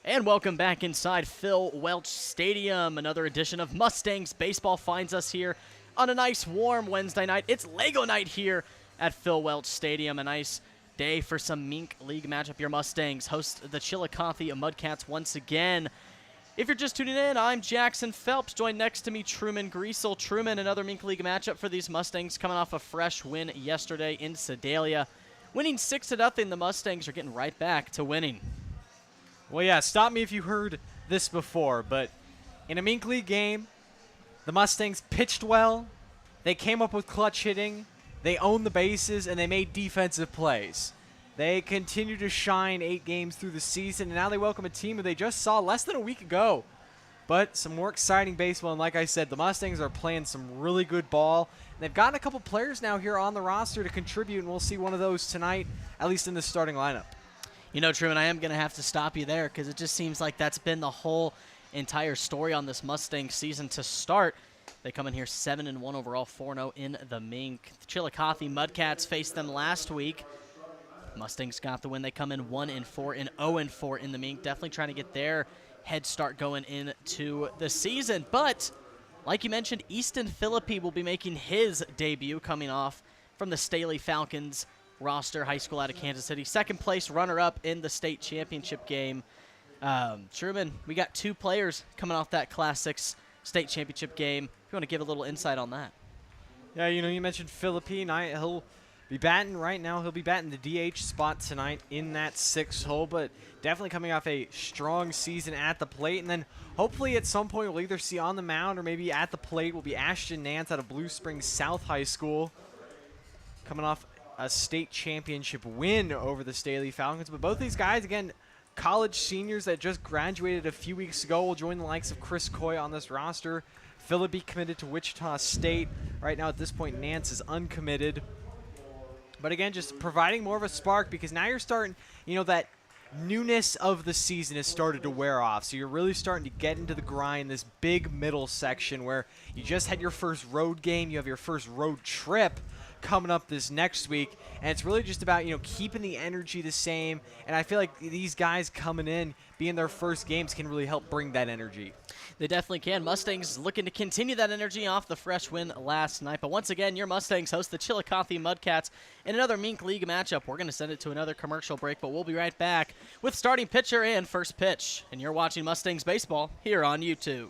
And welcome back inside Phil Welch Stadium. Another edition of Mustangs Baseball finds us here on a nice warm Wednesday night. It's Lego night here at Phil Welch Stadium. A nice day for some MINK League matchup. Your Mustangs host the Chillicothe Mudcats once again. If you're just tuning in, I'm Jackson Phelps. Joined next to me, Truman Greasel. Truman, another MINK League matchup for these Mustangs coming off a fresh win yesterday in Sedalia. Winning 6-0, the Mustangs are getting right back to winning. Well, yeah, stop me if you heard this before, but in a MINK League game, the Mustangs pitched well, they came up with clutch hitting, they owned the bases, and they made defensive plays. They continue to shine 8 games through the season, and now they welcome a team who they just saw less than a week ago. But some more exciting baseball, and like I said, the Mustangs are playing some really good ball. They've gotten a couple players now here on the roster to contribute, and we'll see one of those tonight, at least in the starting lineup. You know, Truman, I am going to have to stop you there because it just seems like that's been the whole entire story on this Mustang season to start. They come in here 7-1 overall, 4-0 in the MINK. The Chillicothe Mudcats faced them last week. Mustangs got the win. They come in 1-4 and 0-4 in the MINK. Definitely trying to get their head start going into the season. But, like you mentioned, Easton Philippi will be making his debut coming off from the Staley Falcons roster, high school out of Kansas City. Second place runner-up in the state championship game. Truman, we got 2 players coming off that Class 6 state championship game. If you want to give a little insight on that. Yeah, you know, you mentioned Philippi. He'll be batting right now. He'll be batting the DH spot tonight in that 6th hole, but definitely coming off a strong season at the plate. And then hopefully at some point we'll either see on the mound or maybe at the plate will be Ashton Nance out of Blue Springs South High School, coming off a state championship win over the Staley Falcons. But both these guys, again, college seniors that just graduated a few weeks ago, will join the likes of Chris Coy on this roster. Philippi committed to Wichita State. Right now at this point, Nance is uncommitted. But again, just providing more of a spark because now you're starting, you know, that newness of the season has started to wear off. So you're really starting to get into the grind, this big middle section where you just had your first road game, you have your first road trip coming up this next week, and it's really just about, you know, keeping the energy the same. And I feel like these guys coming in, being their first games, can really help bring that energy. They definitely can. Mustangs looking to continue that energy off the fresh win last night. But once again, your Mustangs host the Chillicothe Mudcats in another MINK League matchup. We're going to send it to another commercial break, but we'll be right back with starting pitcher and first pitch. And you're watching Mustangs baseball here on YouTube.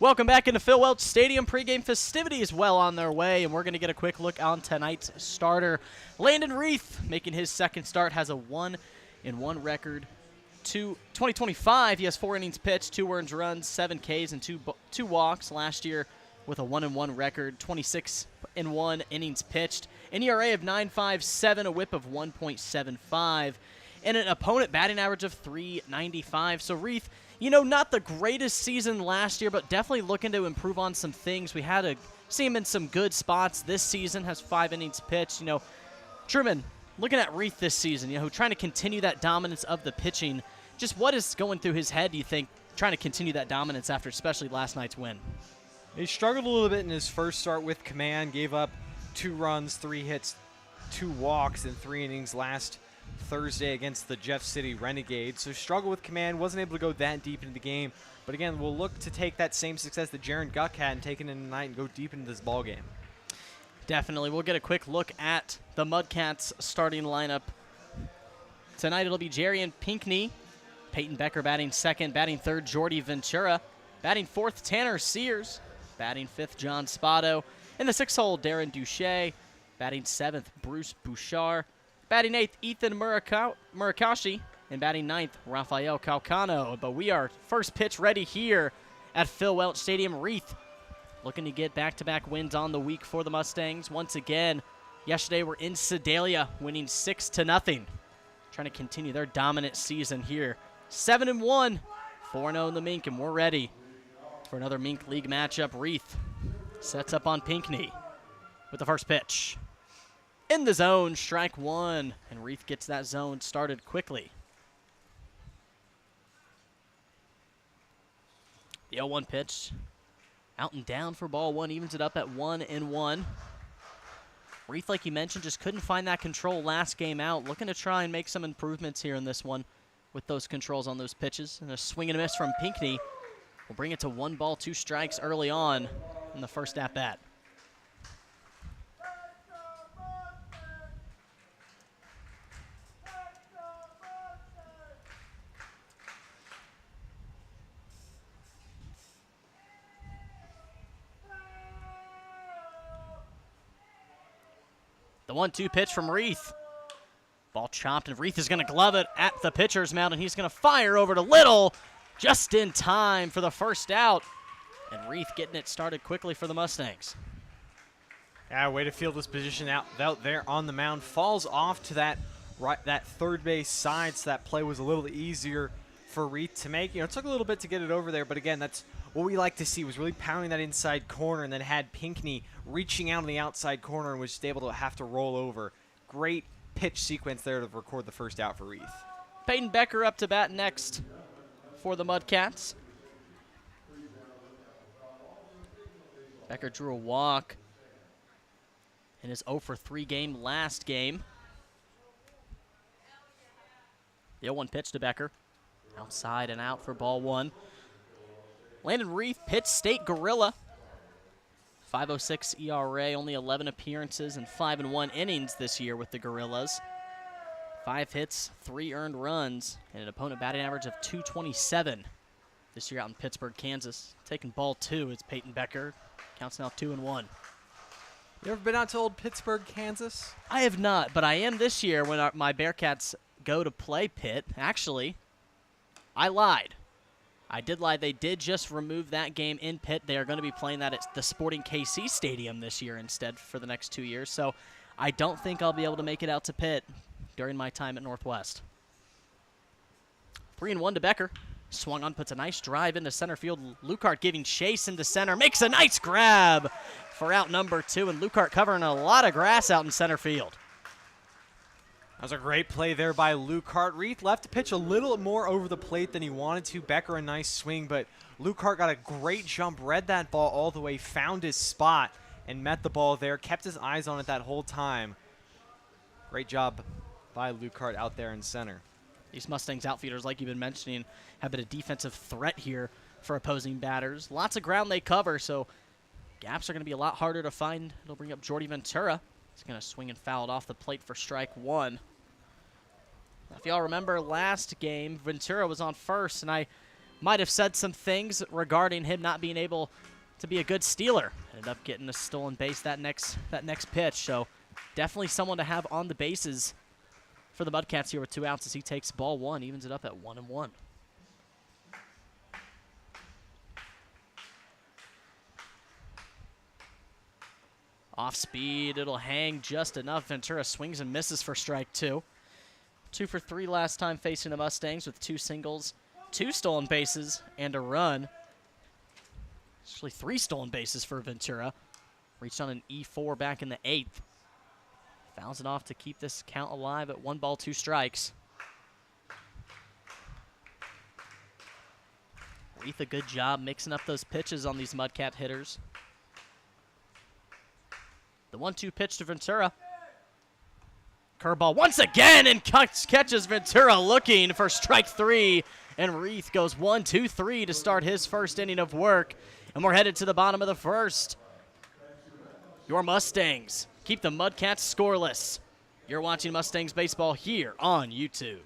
Welcome back into Phil Welch Stadium. Pregame festivities well on their way, and we're going to get a quick look on tonight's starter. Landon Reith, making his second start, has a 1-1 record. 2025, he has 4 innings pitched, 2 earned runs, 7 Ks, and 2 walks. Last year with a 1-1 record, 26-1 innings pitched, an ERA of 9.57, a WHIP of 1.75, and an opponent batting average of 395. So Reith, you know, not the greatest season last year, but definitely looking to improve on some things. We had to see him in some good spots this season, has 5 innings pitched. You know, Truman, looking at Reith this season, you know, trying to continue that dominance of the pitching. Just what is going through his head, do you think, trying to continue that dominance after especially last night's win? He struggled a little bit in his first start with command, gave up 2 runs, 3 hits, 2 walks in 3 innings last Thursday against the Jeff City Renegades. So struggled with command, wasn't able to go that deep into the game. But again, we'll look to take that same success that Jaron Guck had and take it in tonight and go deep into this ball game. Definitely. We'll get a quick look at the Mudcats starting lineup. Tonight it'll be Jarian Pinckney, Peyton Becker batting second, batting third, Jordy Ventura, batting fourth, Tanner Sears, batting fifth, John Spado. In the 6th hole, Darren Duche, batting 7th, Bruce Bouchard, batting 8th, Ethan Murakashi, and batting 9th, Rafael Calcano. But we are first pitch ready here at Phil Welch Stadium. Reith looking to get back-to-back wins on the week for the Mustangs. Once again, yesterday we're in Sedalia, winning 6-0. Trying to continue their dominant season here. 7-1, 4-0 in the MINK, and we're ready for another MINK League matchup. Reith sets up on Pinckney with the first pitch. In the zone, strike 1, and Reith gets that zone started quickly. The 0-1 pitch, out and down for ball 1, evens it up at 1-1. Reith, like you mentioned, just couldn't find that control last game out. Looking to try and make some improvements here in this one with those controls on those pitches. And a swing and a miss from Pinckney will bring it to 1 ball, 2 strikes early on in the first at-bat. The 1-2 pitch from Reith. Ball chopped, and Reith is going to glove it at the pitcher's mound, and he's going to fire over to Little just in time for the first out. And Reith getting it started quickly for the Mustangs. Yeah, way to field this position out there on the mound. Falls off to that third base side, so that play was a little easier for Reith to make. You know, it took a little bit to get it over there, but again, that's what we like to see, was really pounding that inside corner, and then had Pinckney reaching out on the outside corner and was just able to have to roll over. Great pitch sequence there to record the first out for Reith. Peyton Becker up to bat next for the Mudcats. Becker drew a walk in his 0-for-3 game last game. The 0-1 pitch to Becker. Outside and out for ball 1. Landon Reith, Pitt State Gorilla. 5.06 ERA, only 11 appearances and 5-1 innings this year with the Gorillas. 5 hits, 3 earned runs, and an opponent batting average of .227 this year out in Pittsburgh, Kansas. Taking ball 2 is Peyton Becker. Counts now 2-1. You ever been out to old Pittsburgh, Kansas? I have not, but I am this year when my Bearcats go to play Pitt. Actually, I lied. I did lie. They did just remove that game in Pitt. They are going to be playing that at the Sporting KC Stadium this year instead for the next 2 years. So I don't think I'll be able to make it out to Pitt during my time at Northwest. 3-1 to Becker. Swung on, puts a nice drive into center field. Lucart giving chase into center. Makes a nice grab for out number 2. And Lucart covering a lot of grass out in center field. That was a great play there by Lucart. Reith left to pitch a little more over the plate than he wanted to. Becker a nice swing, but Lucart got a great jump, read that ball all the way, found his spot, and met the ball there. Kept his eyes on it that whole time. Great job by Lucart out there in center. These Mustangs outfielders, like you've been mentioning, have been a defensive threat here for opposing batters. Lots of ground they cover, so gaps are going to be a lot harder to find. It'll bring up Jordy Ventura. He's going to swing and foul it off the plate for strike 1. If y'all remember last game, Ventura was on first, and I might have said some things regarding him not being able to be a good stealer. Ended up getting a stolen base that next pitch. So definitely someone to have on the bases for the Mudcats here with 2 outs as he takes ball 1, evens it up at 1-1. Off speed, it'll hang just enough. Ventura swings and misses for strike 2. 2 for 3 last time facing the Mustangs with 2 singles, 2 stolen bases, and a run. Actually 3 stolen bases for Ventura. Reached on an E4 back in the 8th. Fouls it off to keep this count alive at 1 ball, 2 strikes. Reith, a good job mixing up those pitches on these Mudcat hitters. The 1-2 pitch to Ventura. Curveball once again, and catches Ventura looking for strike 3. And Reith goes 1-2-3 to start his first inning of work. And we're headed to the bottom of the first. Your Mustangs keep the Mudcats scoreless. You're watching Mustangs baseball here on YouTube.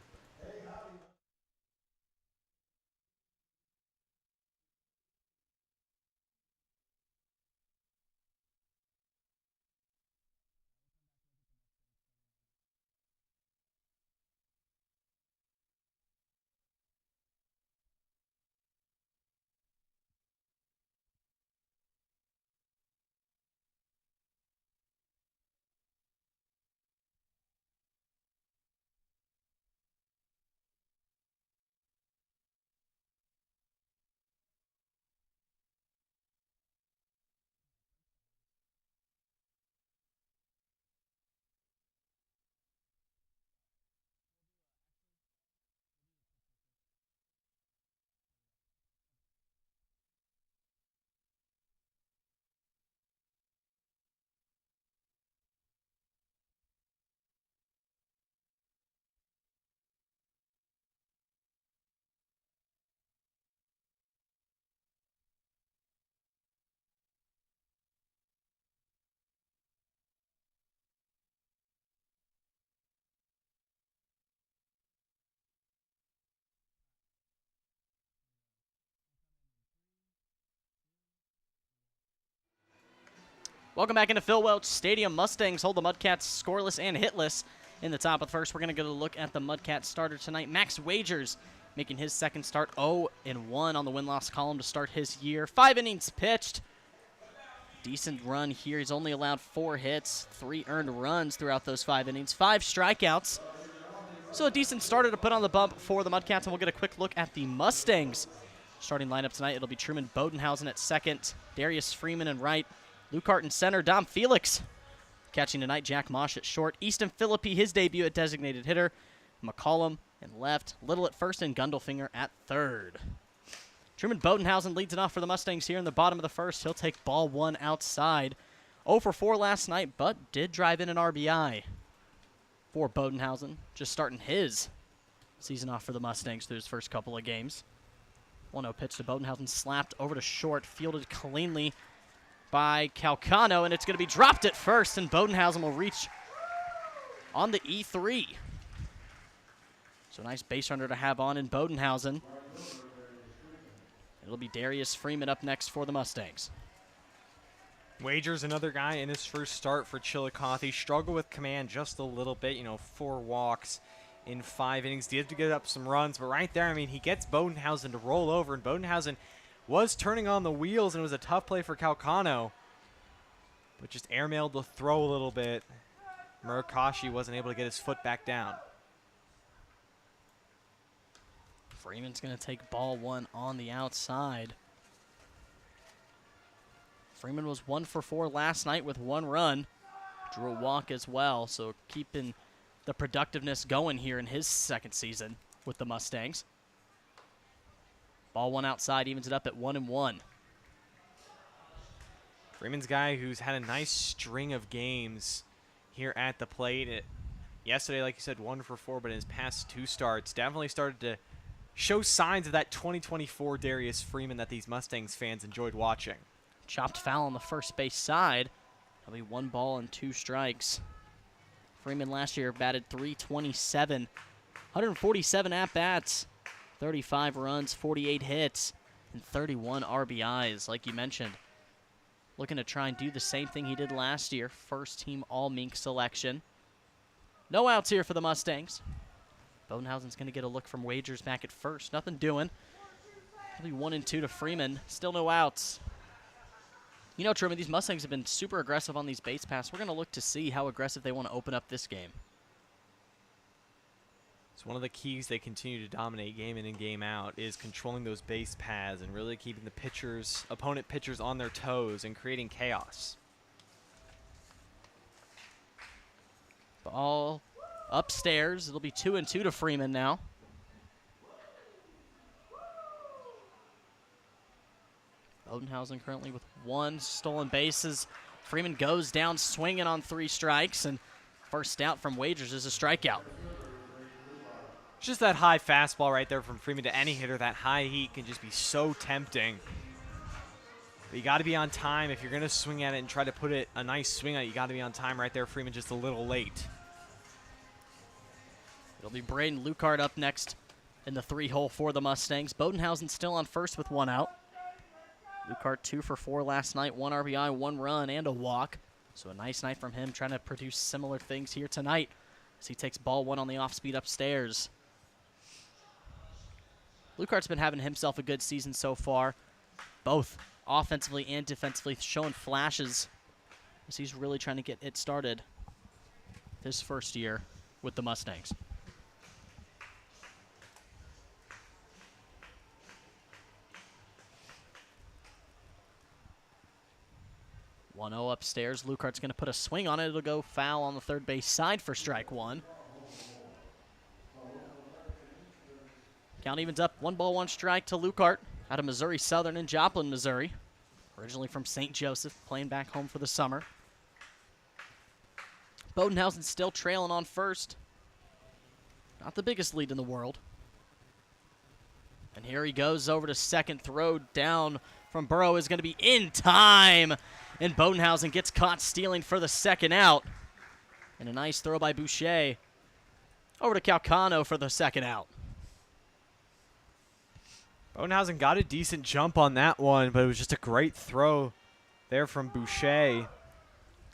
Welcome back into Phil Welch Stadium. Mustangs hold the Mudcats scoreless and hitless in the top of the first. We're going to get a look at the Mudcats starter tonight. Max Wagers making his second start, 0-1 on the win-loss column to start his year. 5 innings pitched. Decent run here. He's only allowed 4 hits, 3 earned runs throughout those 5 innings, 5 strikeouts. So a decent starter to put on the bump for the Mudcats, and we'll get a quick look at the Mustangs. Starting lineup tonight, it'll be Truman Bodenhausen at second, Darius Freeman in right, Luke Hart in center, Dom Felix catching tonight, Jack Mosh at short, Easton Philippi, his debut at designated hitter, McCollum in left, Little at first, and Gundelfinger at third. Truman Bodenhausen leads it off for the Mustangs here in the bottom of the first. He'll take ball 1 outside. 0 for 4 last night, but did drive in an RBI for Bodenhausen, just starting his season off for the Mustangs through his first couple of games. 1-0 pitch to Bodenhausen, slapped over to short, fielded cleanly by Calcano, and it's going to be dropped at first, and Bodenhausen will reach on the E3. So nice base runner to have on in Bodenhausen. It'll be Darius Freeman up next for the Mustangs. Wagers, another guy in his first start for Chillicothe. He struggled with command just a little bit, 4 walks in 5 innings. Did have to get up some runs, but right there, he gets Bodenhausen to roll over, and Bodenhausen was turning on the wheels, and it was a tough play for Calcano, but just airmailed the throw a little bit. Murakashi wasn't able to get his foot back down. Freeman's going to take ball 1 on the outside. Freeman was 1 for 4 last night with 1 run. Drew a walk as well, so keeping the productiveness going here in his second season with the Mustangs. Ball 1 outside, evens it up at 1-1. Freeman's a guy who's had a nice string of games here at the plate. Yesterday, like you said, 1 for 4, but in his past 2 starts, definitely started to show signs of that 2024 Darius Freeman that these Mustangs fans enjoyed watching. Chopped foul on the first base side. That'll be 1 ball and 2 strikes. Freeman last year batted .327, 147 at-bats, 35 runs, 48 hits, and 31 RBIs, like you mentioned. Looking to try and do the same thing he did last year. First team All-MINK selection. No outs here for the Mustangs. Bodenhausen's going to get a look from Wagers back at first. Nothing doing. It'll be 1-2 to Freeman. Still no outs. You know, Truman, these Mustangs have been super aggressive on these base paths. We're going to look to see how aggressive they want to open up this game. It's one of the keys they continue to dominate game in and game out is controlling those base paths and really keeping the pitchers, opponent pitchers on their toes and creating chaos. Ball upstairs. It'll be 2-2 to Freeman now. Bodenhausen currently with 1 stolen bases. Freeman goes down swinging on 3 strikes, and first out from Wagers is a strikeout. Just that high fastball right there from Freeman to any hitter. That high heat can just be so tempting. But you got to be on time. If you're going to swing at it and try to put it a nice swing on it, you got to be on time right there. Freeman just a little late. It'll be Braden Lucart up next in the 3-hole for the Mustangs. Bodenhausen still on first with 1 out. Lucart 2 for 4 last night, 1 RBI, 1 run, and a walk. So a nice night from him, trying to produce similar things here tonight as he takes ball 1 on the off-speed upstairs. Lucart's been having himself a good season so far, both offensively and defensively, showing flashes as he's really trying to get it started his first year with the Mustangs. One 0 upstairs. Lucart's going to put a swing on it. It'll go foul on the third base side for strike 1. Count evens up. 1 ball, 1 strike to Lucart out of Missouri Southern in Joplin, Missouri. Originally from St. Joseph, playing back home for the summer. Bodenhausen still trailing on first. Not the biggest lead in the world. And here he goes over to second. Throw down from Burrow is going to be in time. And Bodenhausen gets caught stealing for the second out. And a nice throw by Boucher over to Calcano for the second out. Bodenhausen got a decent jump on that one, but it was just a great throw there from Boucher.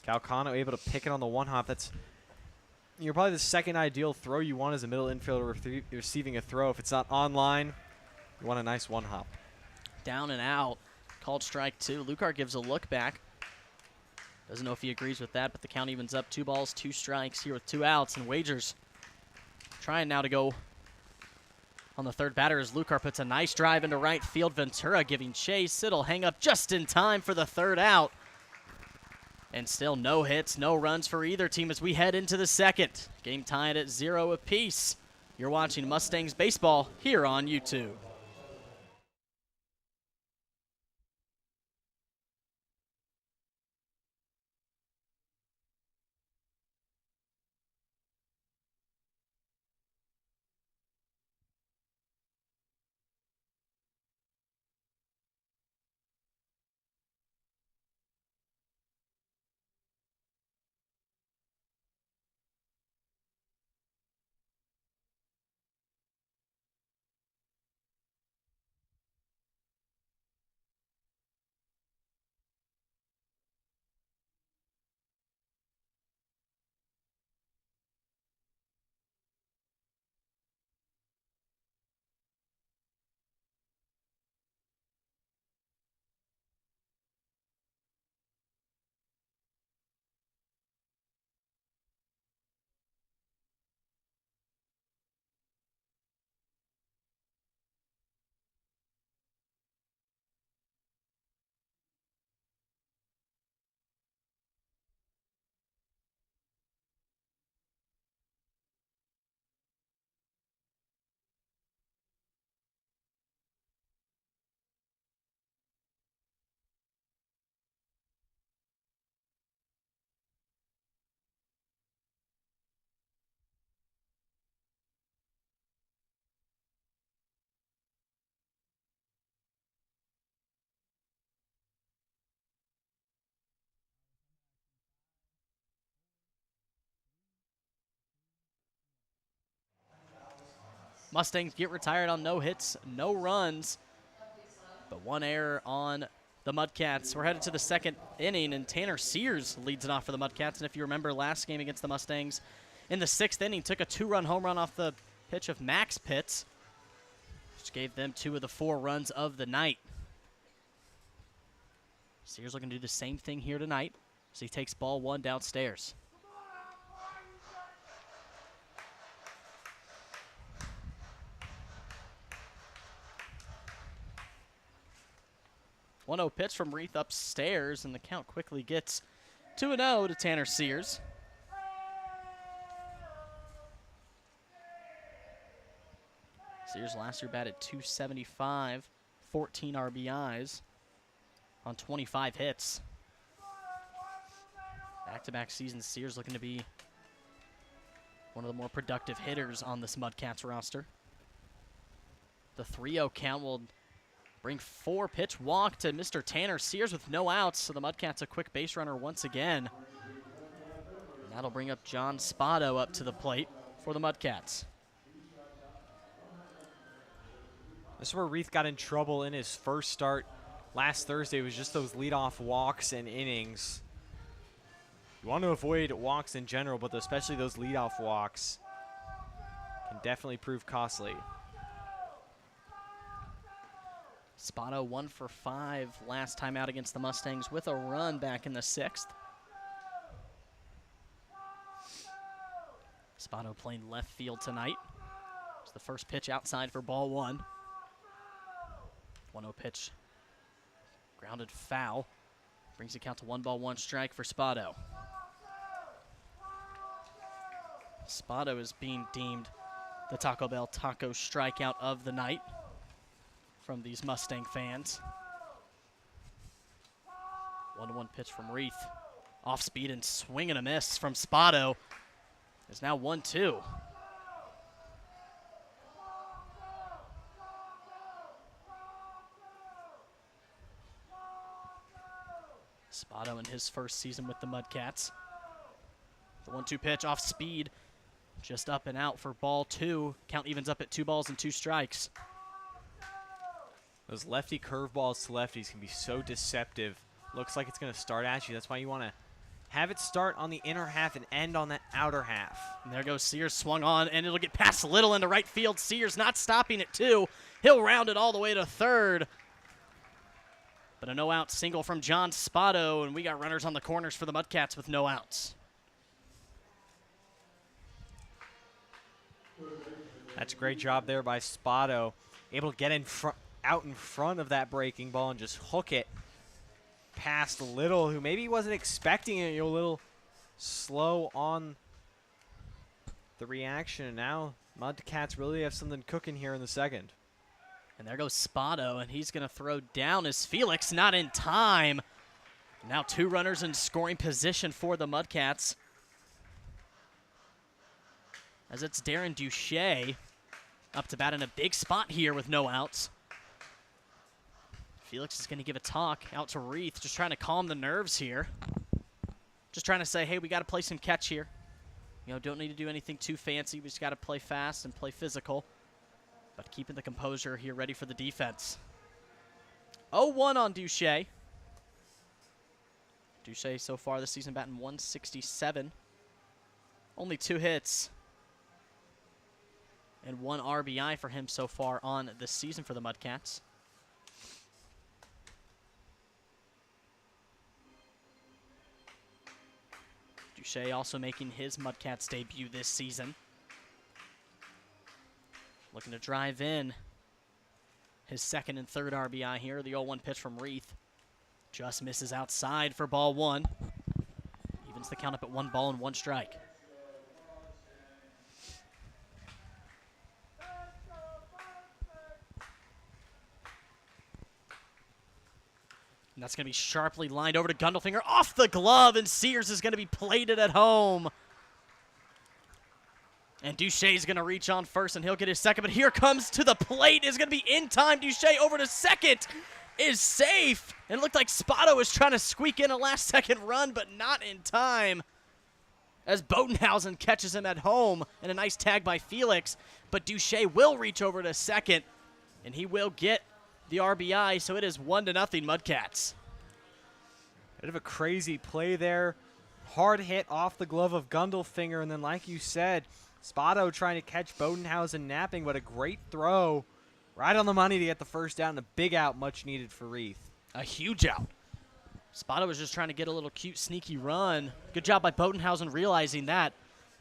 Calcano able to pick it on the 1-hop. That's you're probably the second ideal throw you want as a middle infielder receiving a throw. If it's not online, you want a nice 1-hop. Down and out. Called strike 2. Lucart gives a look back. Doesn't know if he agrees with that, but the count evens up. 2 balls, 2 strikes here with 2 outs. And Wagers trying now to go on the third batter as Lucart puts a nice drive into right field. Ventura giving chase. It'll hang up just in time for the third out. And still no hits, no runs for either team as we head into the second. Game tied at 0 apiece. You're watching Mustangs baseball here on YouTube. Mustangs get retired on no hits, no runs, but one error on the Mudcats. We're headed to the second inning, and Tanner Sears leads it off for the Mudcats. And if you remember last game against the Mustangs, in the 6th inning, took a 2-run home run off the pitch of Max Pitts, which gave them 2 of the 4 runs of the night. Sears looking to do the same thing here tonight, so he takes ball 1 downstairs. One 1-0 pitch from Reith upstairs, and the count quickly gets 2-0 to Tanner Sears. Sears last year batted .275, 14 RBIs on 25 hits. Back-to-back seasons, Sears looking to be one of the more productive hitters on this Mudcats roster. The 3-0 count will bring 4-pitch walk to Mr. Tanner Sears with no outs, so the Mudcats a quick base runner once again. And that'll bring up John Spotto up to the plate for the Mudcats. This is where Reith got in trouble in his first start last Thursday. It was just those leadoff walks and innings. You want to avoid walks in general, but especially those leadoff walks can definitely prove costly. Spotto 1 for 5 last time out against the Mustangs with a run back in the 6th. Spotto playing left field tonight. It's the first pitch outside for ball 1. 1-0 pitch, grounded foul. Brings the count to 1-1 strike for Spotto. Spotto is being deemed the Taco Bell taco strikeout of the night from these Mustang fans. 1-1 pitch from Reith. Off speed and swing and a miss from Spotto. It's now 1-2. Spotto in his first season with the Mudcats. The 1-2 pitch off speed. Just up and out for ball 2. Count evens up at 2 balls and 2 strikes. Those lefty curveballs to lefties can be so deceptive. Looks like it's going to start at you. That's why you want to have it start on the inner half and end on that outer half. And there goes Sears, swung on, and it'll get past Little into right field. Sears not stopping at 2. He'll round it all the way to third. But a no-out single from John Spotto, and we got runners on the corners for the Mudcats with no outs. That's a great job there by Spotto. Able to get out in front of that breaking ball and just hook it past Little, who maybe wasn't expecting it. A little slow on the reaction. And now Mudcats really have something cooking here in the second. And there goes Spotto, and he's going to throw down as Felix not in time. Now 2 runners in scoring position for the Mudcats, as it's Darren Duche up to bat in a big spot here with no outs. Felix is going to give a talk out to Reith, just trying to calm the nerves here. Just trying to say, hey, we got to play some catch here. You know, don't need to do anything too fancy. We just got to play fast and play physical. But keeping the composure here, ready for the defense. 0-1 on Duche. Duche so far this season batting .167. Only 2 hits. And 1 RBI for him so far on this season for the Mudcats. Duche also making his Mudcats debut this season. Looking to drive in his 2nd and 3rd RBI here. The 0-1 pitch from Reith just misses outside for ball 1. Evens the count up at 1 ball and 1 strike. And that's going to be sharply lined over to Gundelfinger. Off the glove, and Sears is going to be plated at home. And Duche is going to reach on first, and he'll get his 2nd. But here comes to the plate. Is going to be in time. Duche over to 2nd is safe. And it looked like Spotto was trying to squeak in a last-second run, but not in time. as Bodenhausen catches him at home, and a nice tag by Felix. But Duche will reach over to second, and he will get the RBI, so it is 1-0 Mudcats. Bit of a crazy play there. Hard hit off the glove of Gundelfinger, and then like you said, Spotto trying to catch Bodenhausen napping, but a great throw right on the money to get the first down, and a big out much needed for Reith. A huge out. Spotto was just trying to get a little cute, sneaky run. Good job by Bodenhausen realizing that.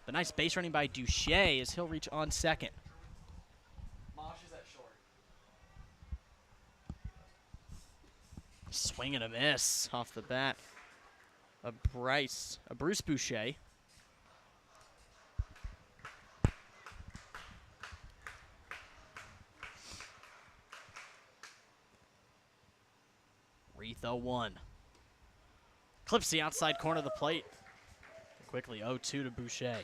But nice base running by Duche as he'll reach on second. Mosh is at short. Swing and a miss off the bat. A Bruce Boucher. Reith 0-1. Clips the outside corner of the plate. Quickly 0-2 to Boucher.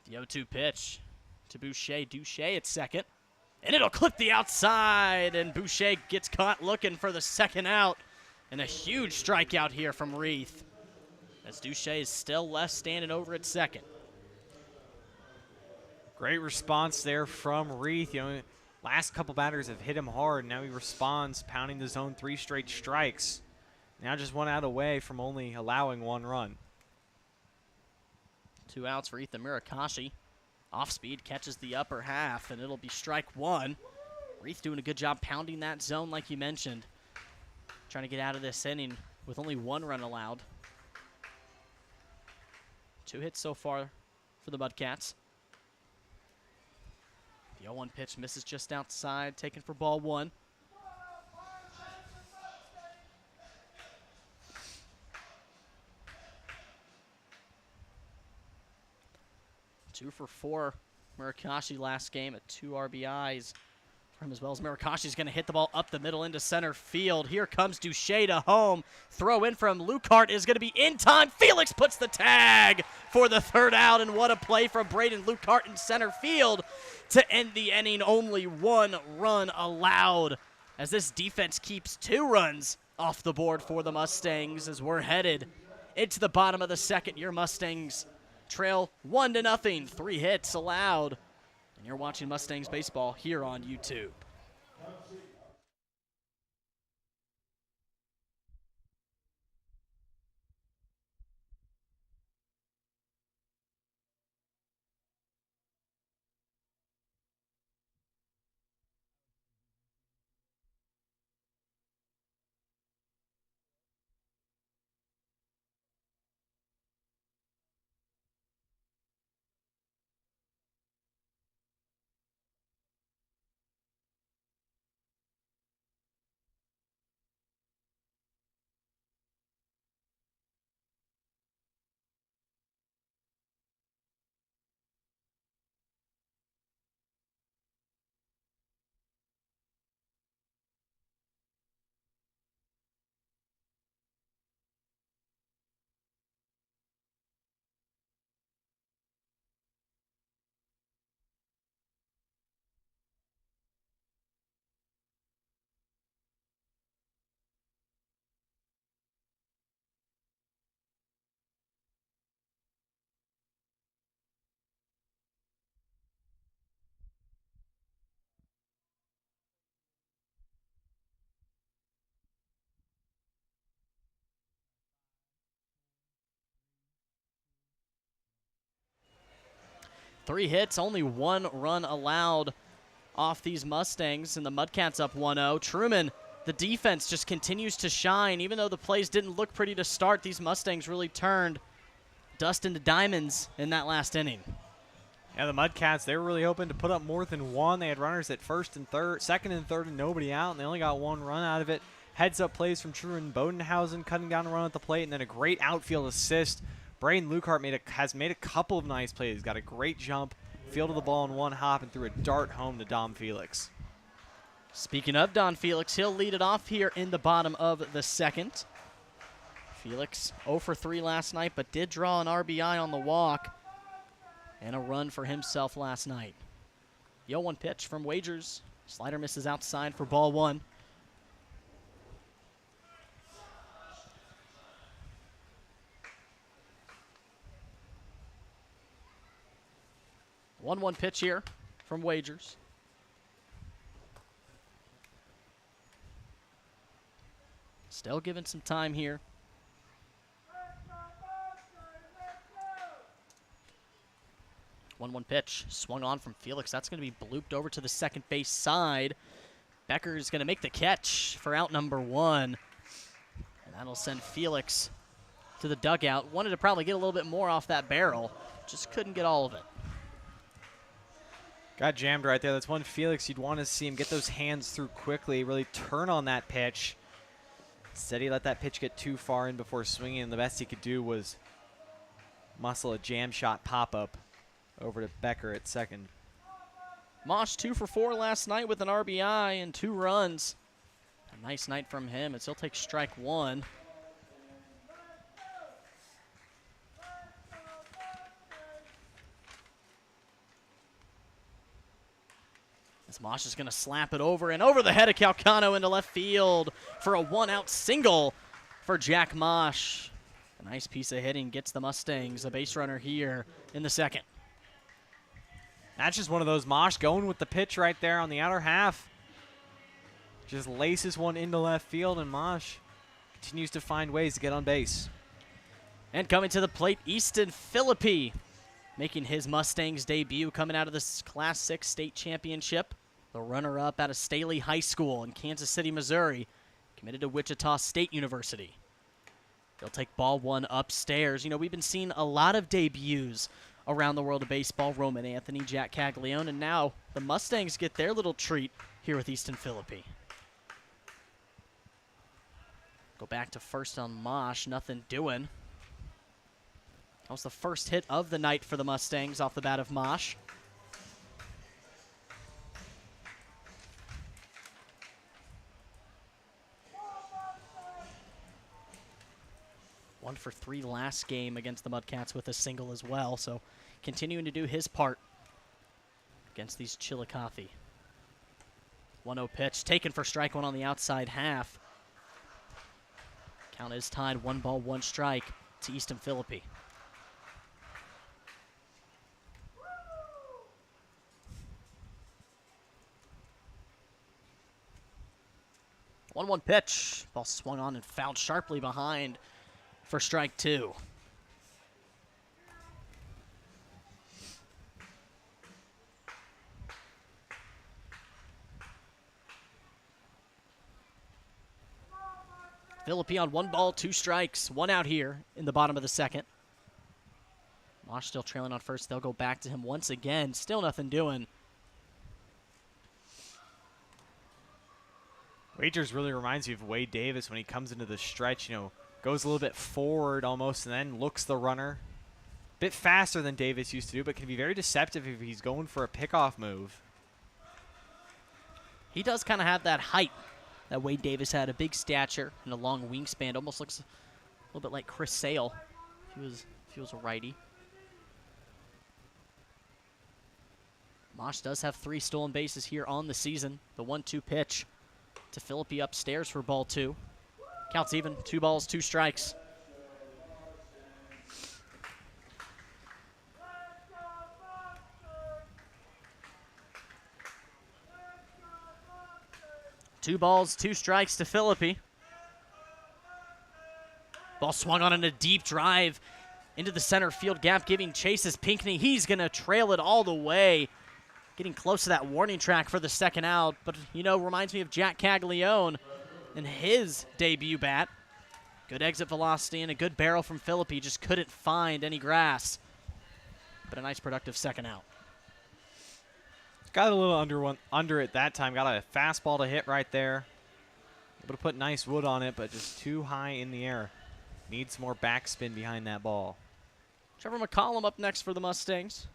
The 0-2 pitch to Boucher. Duche at second. And it'll clip the outside, and Boucher gets caught looking for the second out. And a huge strikeout here from Reith, as Duche is still left standing over at second. Great response there from Reith. You know, last couple batters have hit him hard. Now he responds, pounding the zone 3 straight strikes. Now just 1 out away from only allowing 1 run. 2 outs for Ethan Murakashi. Off speed, catches the upper half, and it'll be strike 1. Reith doing a good job pounding that zone like you mentioned. Trying to get out of this inning with only 1 run allowed. 2 hits so far for the Mudcats. The 0-1 pitch misses just outside, taken for ball 1. Two for 4. Murakashi last game at 2 RBIs for him as well. As Murakashi's going to hit the ball up the middle into center field. Here comes Duche to home. Throw in from Lukart is going to be in time. Felix puts the tag for the 3rd out, and what a play from Braden Lukart in center field to end the inning. Only 1 run allowed, as this defense keeps 2 runs off the board for the Mustangs as we're headed into the bottom of the 2nd. Your Mustangs trail 1-0, 3 hits allowed. And you're watching Mustangs baseball here on YouTube. Three hits, only 1 run allowed off these Mustangs, and the Mudcats up 1-0. Truman, the defense just continues to shine. Even though the plays didn't look pretty to start, these Mustangs really turned dust into diamonds in that last inning. Yeah, the Mudcats, they were really hoping to put up more than 1. They had runners at 1st and 3rd, 2nd and 3rd, and nobody out, and they only got 1 run out of it. Heads-up plays from Truman Bodenhausen, cutting down a run at the plate, and then a great outfield assist. Braden Lukart has made a couple of nice plays. He's got a great jump, fielded the ball in 1 hop, and threw a dart home to Dom Felix. Speaking of Don Felix, he'll lead it off here in the bottom of the 2nd. Felix 0 for 3 last night, but did draw an RBI on the walk and a run for himself last night. The 0-1 pitch from Wagers. Slider misses outside for ball 1. One pitch here from Wagers. Still given some time here. One pitch swung on from Felix. That's going to be blooped over to the second base side. Becker's going to make the catch for out number 1. And that'll send Felix to the dugout. Wanted to probably get a little bit more off that barrel. Just couldn't get all of it. Got jammed right there. That's one Felix you'd want to see him get those hands through quickly, really turn on that pitch. Instead, he let that pitch get too far in before swinging, and the best he could do was muscle a jam shot pop-up over to Becker at second. Mosh 2 for 4 last night with an RBI and 2 runs. A nice night from him as he'll take strike 1. As Mosh is going to slap it over and over the head of Calcano into left field for a 1-out single for Jack Mosh. A nice piece of hitting gets the Mustangs a base runner here in the second. That's just one of those. Mosh going with the pitch right there on the outer half. Just laces one into left field, and Mosh continues to find ways to get on base. And coming to the plate, Easton Philippi, making his Mustangs debut coming out of this Class 6 state championship. The runner-up out of Staley High School in Kansas City, Missouri, committed to Wichita State University. They'll take ball 1 upstairs. You know, we've been seeing a lot of debuts around the world of baseball. Roman Anthony, Jack Caglione, and now the Mustangs get their little treat here with Easton Philippi. Go back to first on Mosh, nothing doing. That was the first hit of the night for the Mustangs off the bat of Mosh. One for 3 last game against the Mudcats with a single as well, so continuing to do his part against these Chillicothe. 1-0 pitch taken for strike 1 on the outside half. Count is tied, 1 ball, 1 strike to Easton Philippi. One pitch. Ball swung on and fouled sharply behind for strike 2. Philippi on 1 ball, 2 strikes, 1 out here in the bottom of the second. Mosh still trailing on first. They'll go back to him once again. Still nothing doing. Wagers really reminds me of Wade Davis when he comes into the stretch, you know, goes a little bit forward almost and then looks the runner. Bit faster than Davis used to do, but can be very deceptive if he's going for a pickoff move. He does kind of have that height that Wade Davis had, a big stature and a long wingspan. Almost looks a little bit like Chris Sale if he was a righty. Mosh does have 3 stolen bases here on the season. The 1-2 pitch to Philippi upstairs for ball 2. Counts even, 2 balls, 2 strikes. Two balls, 2 strikes to Philippi. Ball swung on in a deep drive into the center field gap, giving Chase's Pinckney. He's going to trail it all the way. Getting close to that warning track for the second out, but, you know, reminds me of Jack Caglione and his debut bat. Good exit velocity and a good barrel from Philippi. Just couldn't find any grass, but a nice productive second out. Got a little under it that time. Got a fastball to hit right there. Able to put nice wood on it, but just too high in the air. Needs more backspin behind that ball. Trevor McCollum up next for the Mustangs.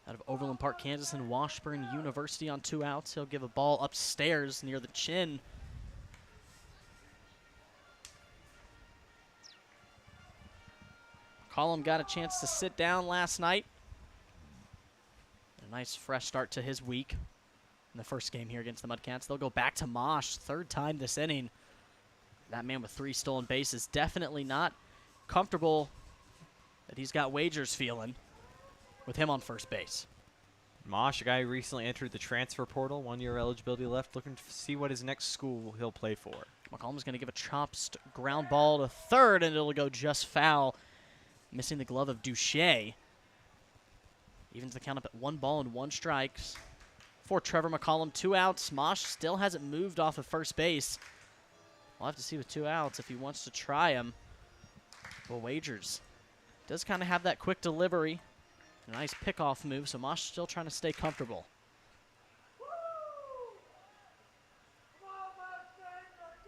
Out of Overland Park, Kansas, and Washburn University on 2 outs. He'll give a ball upstairs near the chin. McCollum got a chance to sit down last night. A Nice fresh start to his week in the first game here against the Mudcats. They'll go back to Mosh, third time this inning. That man with 3 stolen bases, definitely not comfortable that he's got wagers feeling with him on first base. Mosh, a guy who recently entered the transfer portal, 1-year eligibility left, looking to see what his next school he'll play for. McCollum's going to give a chopped ground ball to third, and it'll go just foul, missing the glove of Duche. Evens the count up at 1 ball and 1 strike for Trevor McCollum. 2 outs. Mosh still hasn't moved off of first base. We'll have to see with 2 outs if he wants to try him. Well, Wagers does kind of have that quick delivery. A nice pickoff move, so Mosh still trying to stay comfortable.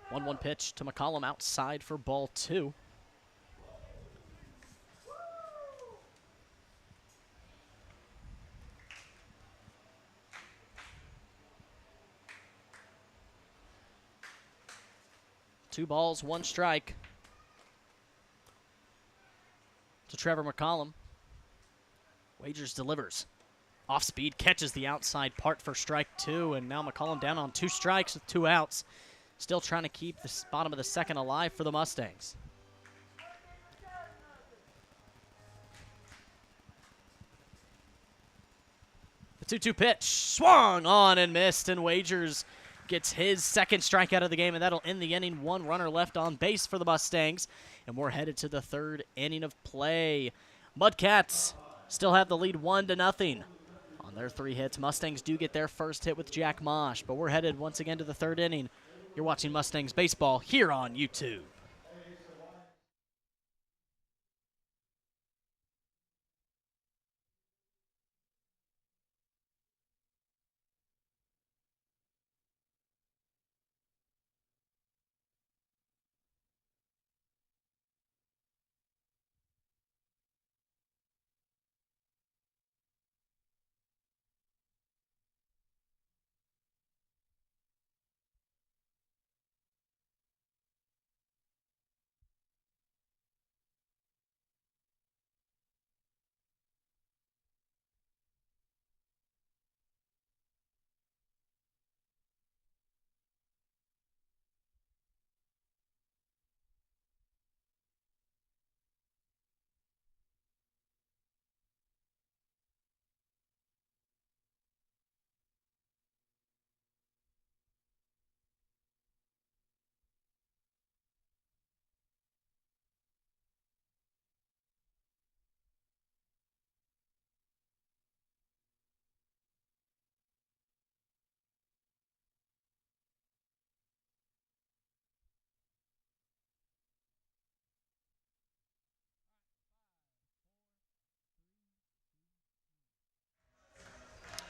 One pitch to McCollum outside for ball 2. Two balls, 1 strike to Trevor McCollum. Wagers delivers. Off speed, catches the outside part for strike 2, and now McCollum down on 2 strikes with 2 outs. Still trying to keep the bottom of the second alive for the Mustangs. The 2-2 pitch, swung on and missed, and Wagers gets his second strikeout of the game, and that'll end the inning. 1 runner left on base for the Mustangs, and we're headed to the 3rd inning of play. Mudcats still have the lead 1-0 on their 3 hits. Mustangs do get their first hit with Jack Mosh, but we're headed once again to the 3rd inning. You're watching Mustangs baseball here on YouTube.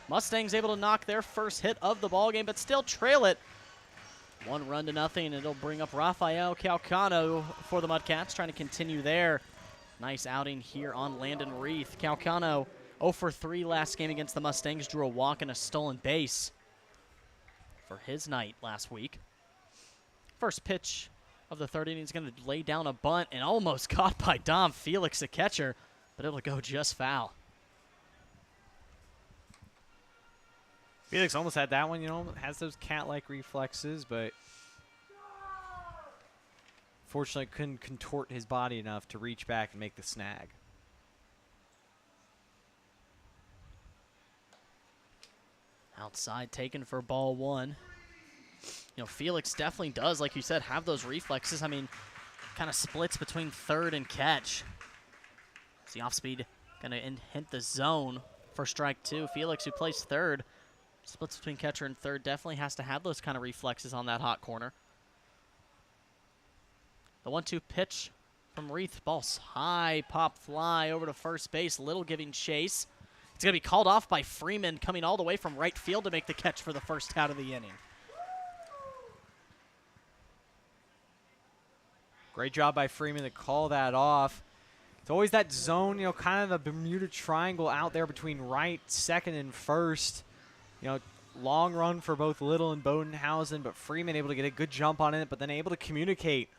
Mustangs able to knock their first hit of the ballgame, but still trail it 1-0. It'll bring up Rafael Calcano for the Mudcats, trying to continue their nice outing here on Landon Reith. Calcano 0 for 3 last game against the Mustangs, drew a walk and a stolen base for his night last week. First pitch of the 3rd inning is going to lay down a bunt and almost caught by Dom Felix, the catcher, but it'll go just foul. Felix almost had that one, you know, has those cat-like reflexes, but fortunately couldn't contort his body enough to reach back and make the snag. Outside taken for ball 1. You know, Felix definitely does, like you said, have those reflexes. I mean, kind of splits between third and catch. It's the off-speed going to hit the zone for strike 2. Felix, who plays third, splits between catcher and third, definitely has to have those kind of reflexes on that hot corner. The 1-2 pitch from Reith. Ball's high, pop fly over to first base. Little giving chase. It's going to be called off by Freeman, coming all the way from right field to make the catch for the first out of the inning. Great job by Freeman to call that off. It's always that zone, you know, kind of the Bermuda Triangle out there between right, second, and first. You know, long run for both Little and Bodenhausen, but Freeman able to get a good jump on it, but then able to communicate,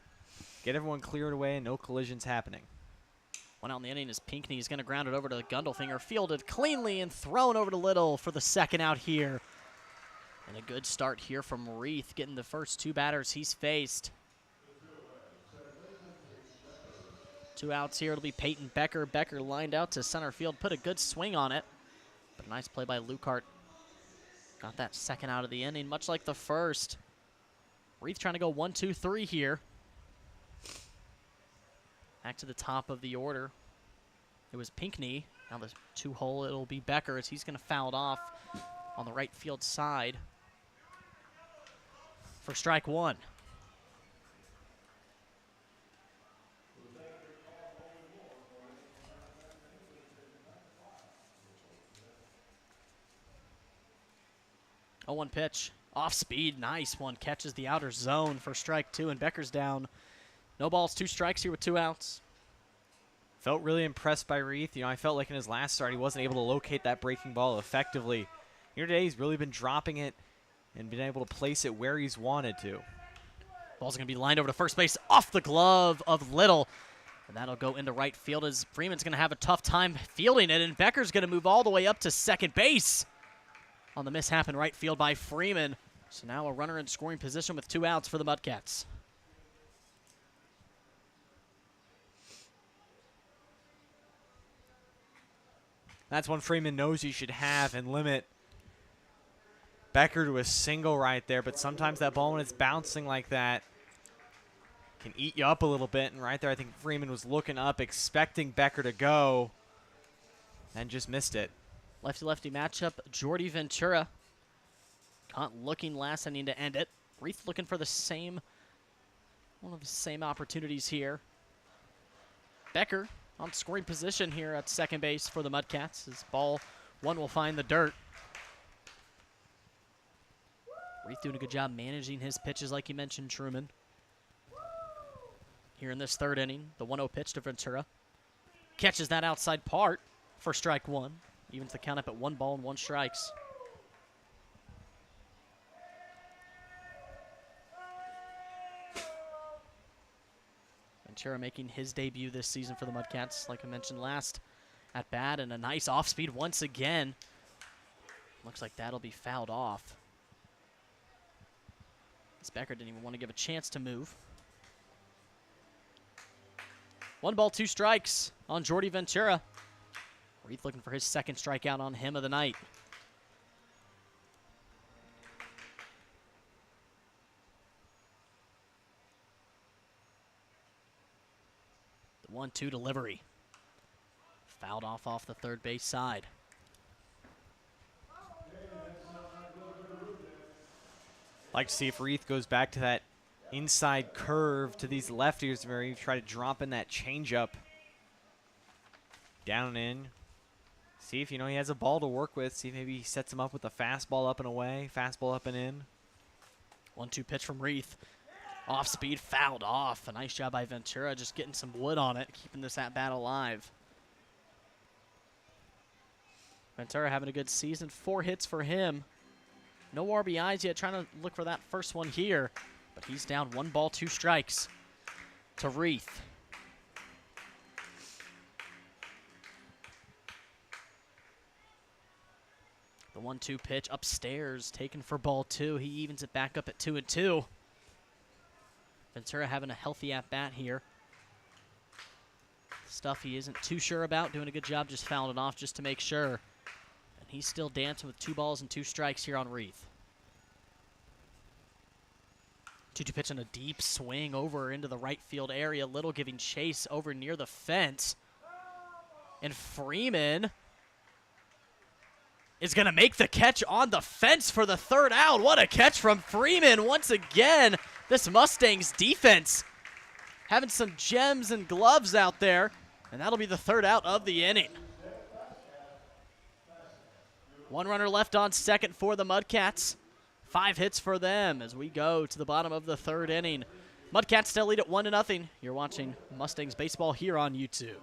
get everyone cleared away, and no collisions happening. One out in the inning is Pinckney. He's going to ground it over to Gundelfinger. Fielded cleanly and thrown over to Little for the second out here. And a good start here from Reith, getting the first 2 batters he's faced. 2 outs here. It'll be Peyton Becker. Becker lined out to center field, put a good swing on it. But a nice play by Lukart. Got that second out of the inning, much like the first. Reith trying to go 1-2-3 here. Back to the top of the order. It was Pinckney. Now the 2-hole, it'll be Becker as he's going to foul it off on the right field side for strike 1. Oh, 1 pitch. Off speed. Nice one. Catches the outer zone for strike 2, and Becker's down. No balls, 2 strikes here with 2 outs. Felt really impressed by Reith. I felt like in his last start he wasn't able to locate that breaking ball effectively. Here today he's really been dropping it and been able to place it where he's wanted to. Ball's going to be lined over to first base off the glove of Little. And that'll go into right field as Freeman's going to have a tough time fielding it, and Becker's going to move all the way up to second base on the mishap in right field by Freeman. So now a runner in scoring position with 2 outs for the Mudcats. That's one Freeman knows he should have and limit Becker to a single right there. But sometimes that ball, when it's bouncing like that, can eat you up a little bit. And right there, I think Freeman was looking up, expecting Becker to go, and just missed it. Lefty-lefty matchup. Jordy Ventura caught looking last inning to end it. Reith looking for one of the same opportunities here. Becker on scoring position here at second base for the Mudcats. His ball 1 will find the dirt. Reith doing a good job managing his pitches like you mentioned, Truman. Here in this 3rd inning, the 1-0 pitch to Ventura. Catches that outside part for strike 1. Evens the count up at 1 ball and 1 strikes. Ventura making his debut this season for the Mudcats, like I mentioned last at bat, and a nice off-speed once again. Looks like that'll be fouled off. This Becker didn't even want to give a chance to move. 1 ball, 2 strikes on Jordy Ventura. Reith looking for his 2nd strikeout on him of the night. The 1-2 delivery. Fouled off the third base side. Like to see if Reith goes back to that inside curve to these lefties where he try to drop in that changeup. Down and in. See if, he has a ball to work with. See if maybe he sets him up with a fastball up and away, fastball up and in. 1-2 pitch from Reith. Off speed, fouled off. A nice job by Ventura, just getting some wood on it, keeping this at-bat alive. Ventura having a good season. 4 hits for him. No RBIs yet, trying to look for that first one here. But he's down 1 ball, 2 strikes to Reith. The 1-2 pitch upstairs, taken for ball 2. He evens it back up at 2-2. Ventura having a healthy at-bat here. Stuff he isn't too sure about, doing a good job just fouling it off just to make sure. And he's still dancing with 2 balls and 2 strikes here on Reith. 2-2 pitch on a deep swing over into the right field area. Little giving chase over near the fence. And Freeman is going to make the catch on the fence for the 3rd out. What a catch from Freeman. Once again, this Mustangs defense having some gems and gloves out there. And that'll be the 3rd out of the inning. 1 runner left on second for the Mudcats. 5 hits for them as we go to the bottom of the 3rd inning. Mudcats still lead at 1-0. You're watching Mustangs baseball here on YouTube.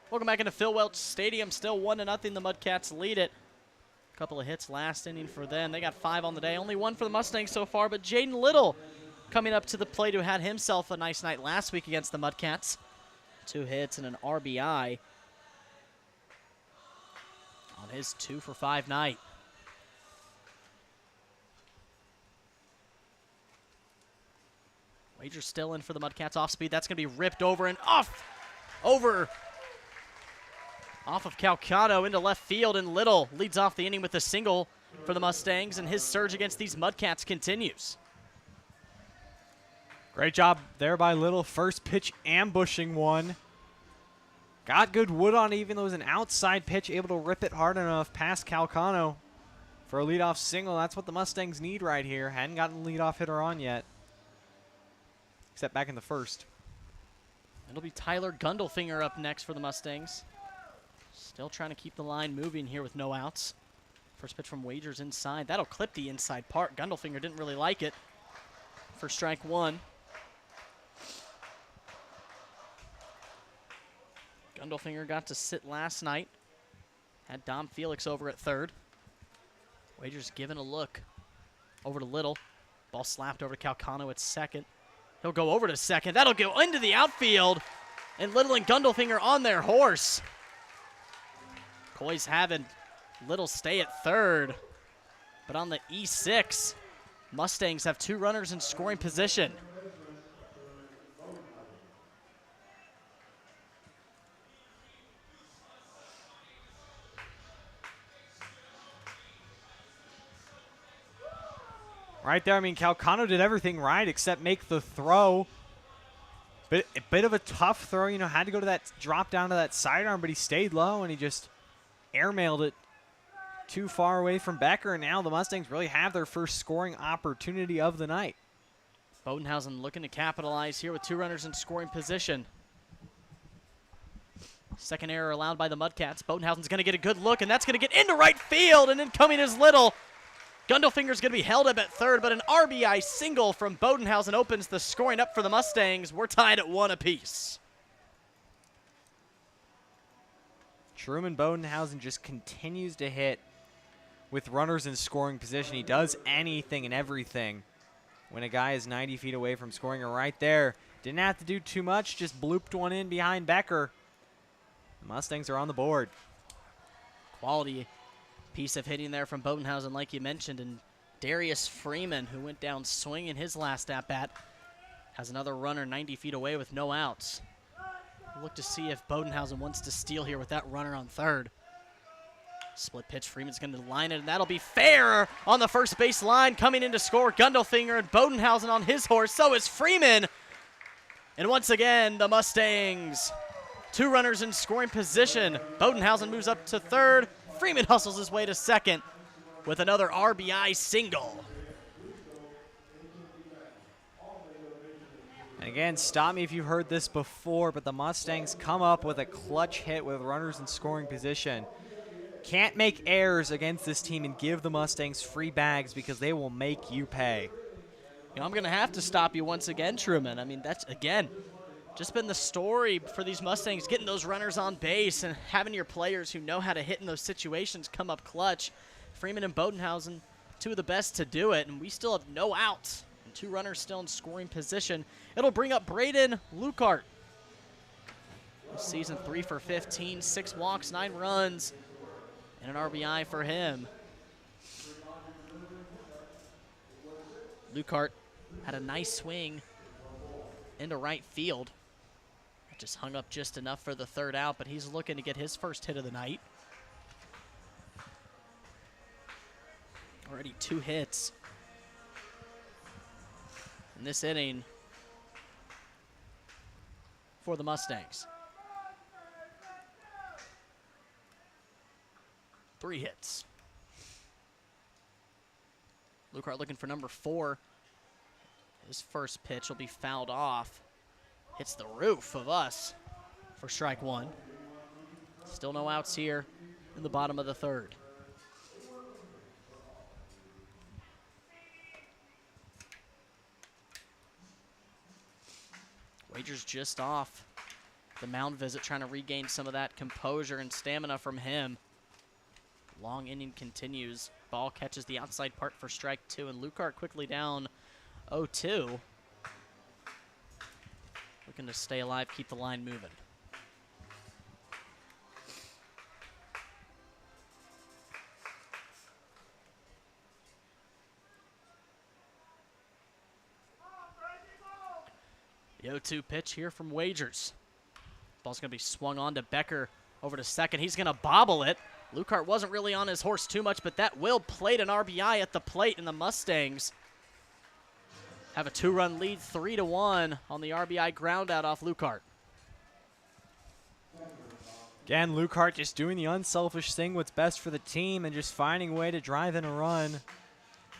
Welcome back into Phil Welch Stadium. Still 1-0. The Mudcats lead it. A couple of hits last inning for them. They got 5 on the day. Only 1 for the Mustangs so far, but Jaden Little coming up to the plate, who had himself a nice night last week against the Mudcats. 2 hits and an RBI on his 2-for-5 night. Wager's still in for the Mudcats off speed. That's going to be ripped over and off of Calcano into left field, and Little leads off the inning with a single for the Mustangs, and his surge against these Mudcats continues. Great job there by Little. First pitch ambushing one. Got good wood on it, even though it was an outside pitch, able to rip it hard enough past Calcano for a leadoff single. That's what the Mustangs need right here. Hadn't gotten the leadoff hitter on yet, except back in the first. It'll be Tyler Gundelfinger up next for the Mustangs. Still trying to keep the line moving here with no outs. First pitch from Wagers inside. That'll clip the inside part. Gundelfinger didn't really like it for strike 1. Gundelfinger got to sit last night. Had Dom Felix over at third. Wagers giving a look over to Little. Ball slapped over to Calcano at second. He'll go over to second. That'll go into the outfield. And Little and Gundelfinger on their horse. Coy's having Little stay at third. But on the E6, Mustangs have 2 runners in scoring position. Right there, I mean, Calcano did everything right except make the throw. But a bit of a tough throw, you know, had to go to that drop down to that sidearm, but he stayed low and he just airmailed it too far away from Becker. And now the Mustangs really have their first scoring opportunity of the night. Bodenhausen looking to capitalize here with 2 runners in scoring position. Second error allowed by the Mudcats. Bodenhausen's going to get a good look, and that's going to get into right field, and incoming is Little. Gundelfinger's going to be held up at third, but an RBI single from Bodenhausen opens the scoring up for the Mustangs. We're tied at 1 apiece. Truman Bodenhausen just continues to hit with runners in scoring position. He does anything and everything when a guy is 90 feet away from scoring. And right there, didn't have to do too much, just blooped one in behind Becker. The Mustangs are on the board. Quality piece of hitting there from Bodenhausen, like you mentioned, and Darius Freeman, who went down swinging his last at-bat, has another runner 90 feet away with no outs. We'll look to see if Bodenhausen wants to steal here with that runner on third. Split pitch, Freeman's going to line it, and that'll be fair on the first base line. Coming in to score, Gundelfinger, and Bodenhausen on his horse, so is Freeman. And once again, the Mustangs, 2 runners in scoring position. Bodenhausen moves up to third. Freeman hustles his way to second with another RBI single. And again, stop me if you've heard this before, but the Mustangs come up with a clutch hit with runners in scoring position. Can't make errors against this team and give the Mustangs free bags because they will make you pay. You know, I'm going to have to stop you once again, Truman. I mean, that's, again, just been the story for these Mustangs, getting those runners on base and having your players who know how to hit in those situations come up clutch. Freeman and Bodenhausen, 2 of the best to do it, and we still have no outs and 2 runners still in scoring position. It'll bring up Braden Lukart. This season 3 for 15, 6 walks, 9 runs, and an RBI for him. Lukart had a nice swing into right field. Just hung up just enough for the third out, but he's looking to get his first hit of the night. Already 2 hits in this inning for the Mustangs. 3 hits. Lukart looking for number 4. His first pitch will be fouled off. Hits the roof of us for strike 1. Still no outs here in the bottom of the third. Wagers just off The mound visit trying to regain some of that composure and stamina from him. Long inning continues. Ball catches the outside part for strike 2, and Lucart quickly down 0-2. Looking to stay alive, keep the line moving. The 0-2 pitch here from Wagers. Ball's going to be swung on to Becker over to second. He's going to bobble it. Lucart wasn't really on his horse too much, but that will plate an RBI at the plate, and the Mustangs have a 2-run lead, 3-1 on the RBI ground out off Lucart. Again, Lucart just doing the unselfish thing, what's best for the team, and just finding a way to drive in a run.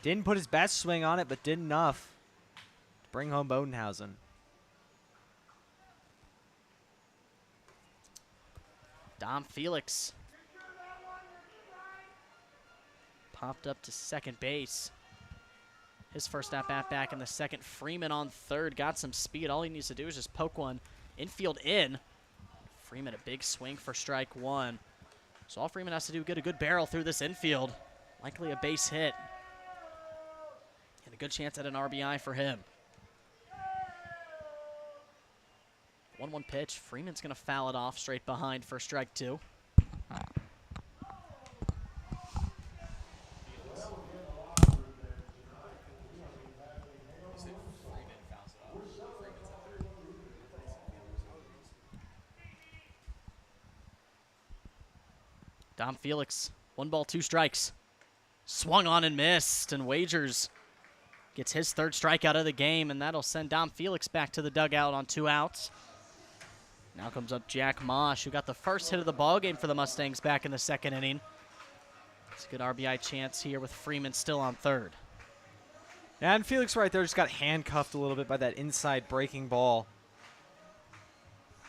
Didn't put his best swing on it, but did enough to bring home Bodenhausen. Dom Felix popped up to second base. His first at-bat back in the second. Freeman on third. Got some speed. All he needs to do is just poke one infield in. Freeman a big swing for strike 1. So all Freeman has to do is get a good barrel through this infield. Likely a base hit. And a good chance at an RBI for him. 1-1 pitch. Freeman's going to foul it off straight behind for strike 2. Dom Felix, 1 ball, 2 strikes. Swung on and missed, and Wagers gets his 3rd strikeout of the game, and that'll send Dom Felix back to the dugout on 2 outs. Now comes up Jack Mosh, who got the first hit of the ballgame for the Mustangs back in the 2nd inning. It's a good RBI chance here with Freeman still on 3rd. Yeah, and Felix right there just got handcuffed a little bit by that inside breaking ball.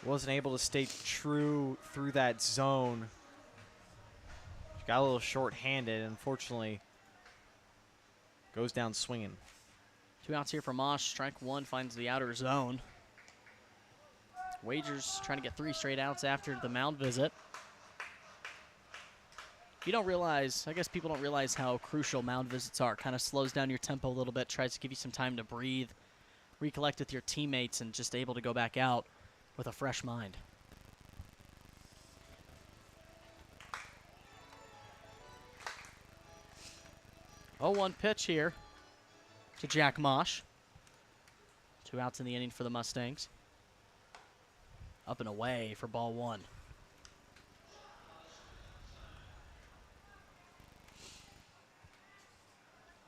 Wasn't able to stay true through that zone. Got a little short-handed, unfortunately. Goes down swinging. 2 outs here for Mosh. Strike 1 finds the outer zone. Wagers trying to get 3 straight outs after the mound visit. You don't realize, I guess people don't realize how crucial mound visits are. Kind of slows down your tempo a little bit, tries to give you some time to breathe, recollect with your teammates, and just able to go back out with a fresh mind. Oh, 1 pitch here to Jack Mosh. 2 outs in the inning for the Mustangs. Up and away for ball 1.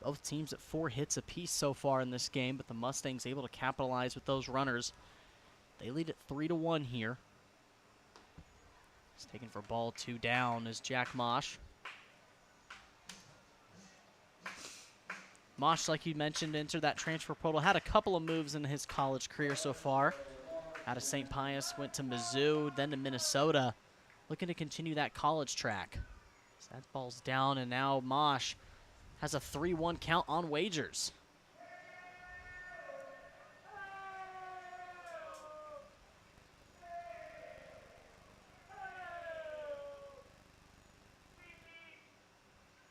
Both teams at 4 hits apiece so far in this game, but the Mustangs able to capitalize with those runners. They lead at 3-1 here. He's taken for ball 2 down is Jack Mosh. Mosh, like you mentioned, entered that transfer portal. Had a couple of moves in his college career so far. Out of St. Pius, went to Mizzou, then to Minnesota. Looking to continue that college track. So that ball's down, and now Mosh has a 3-1 count on Wagers.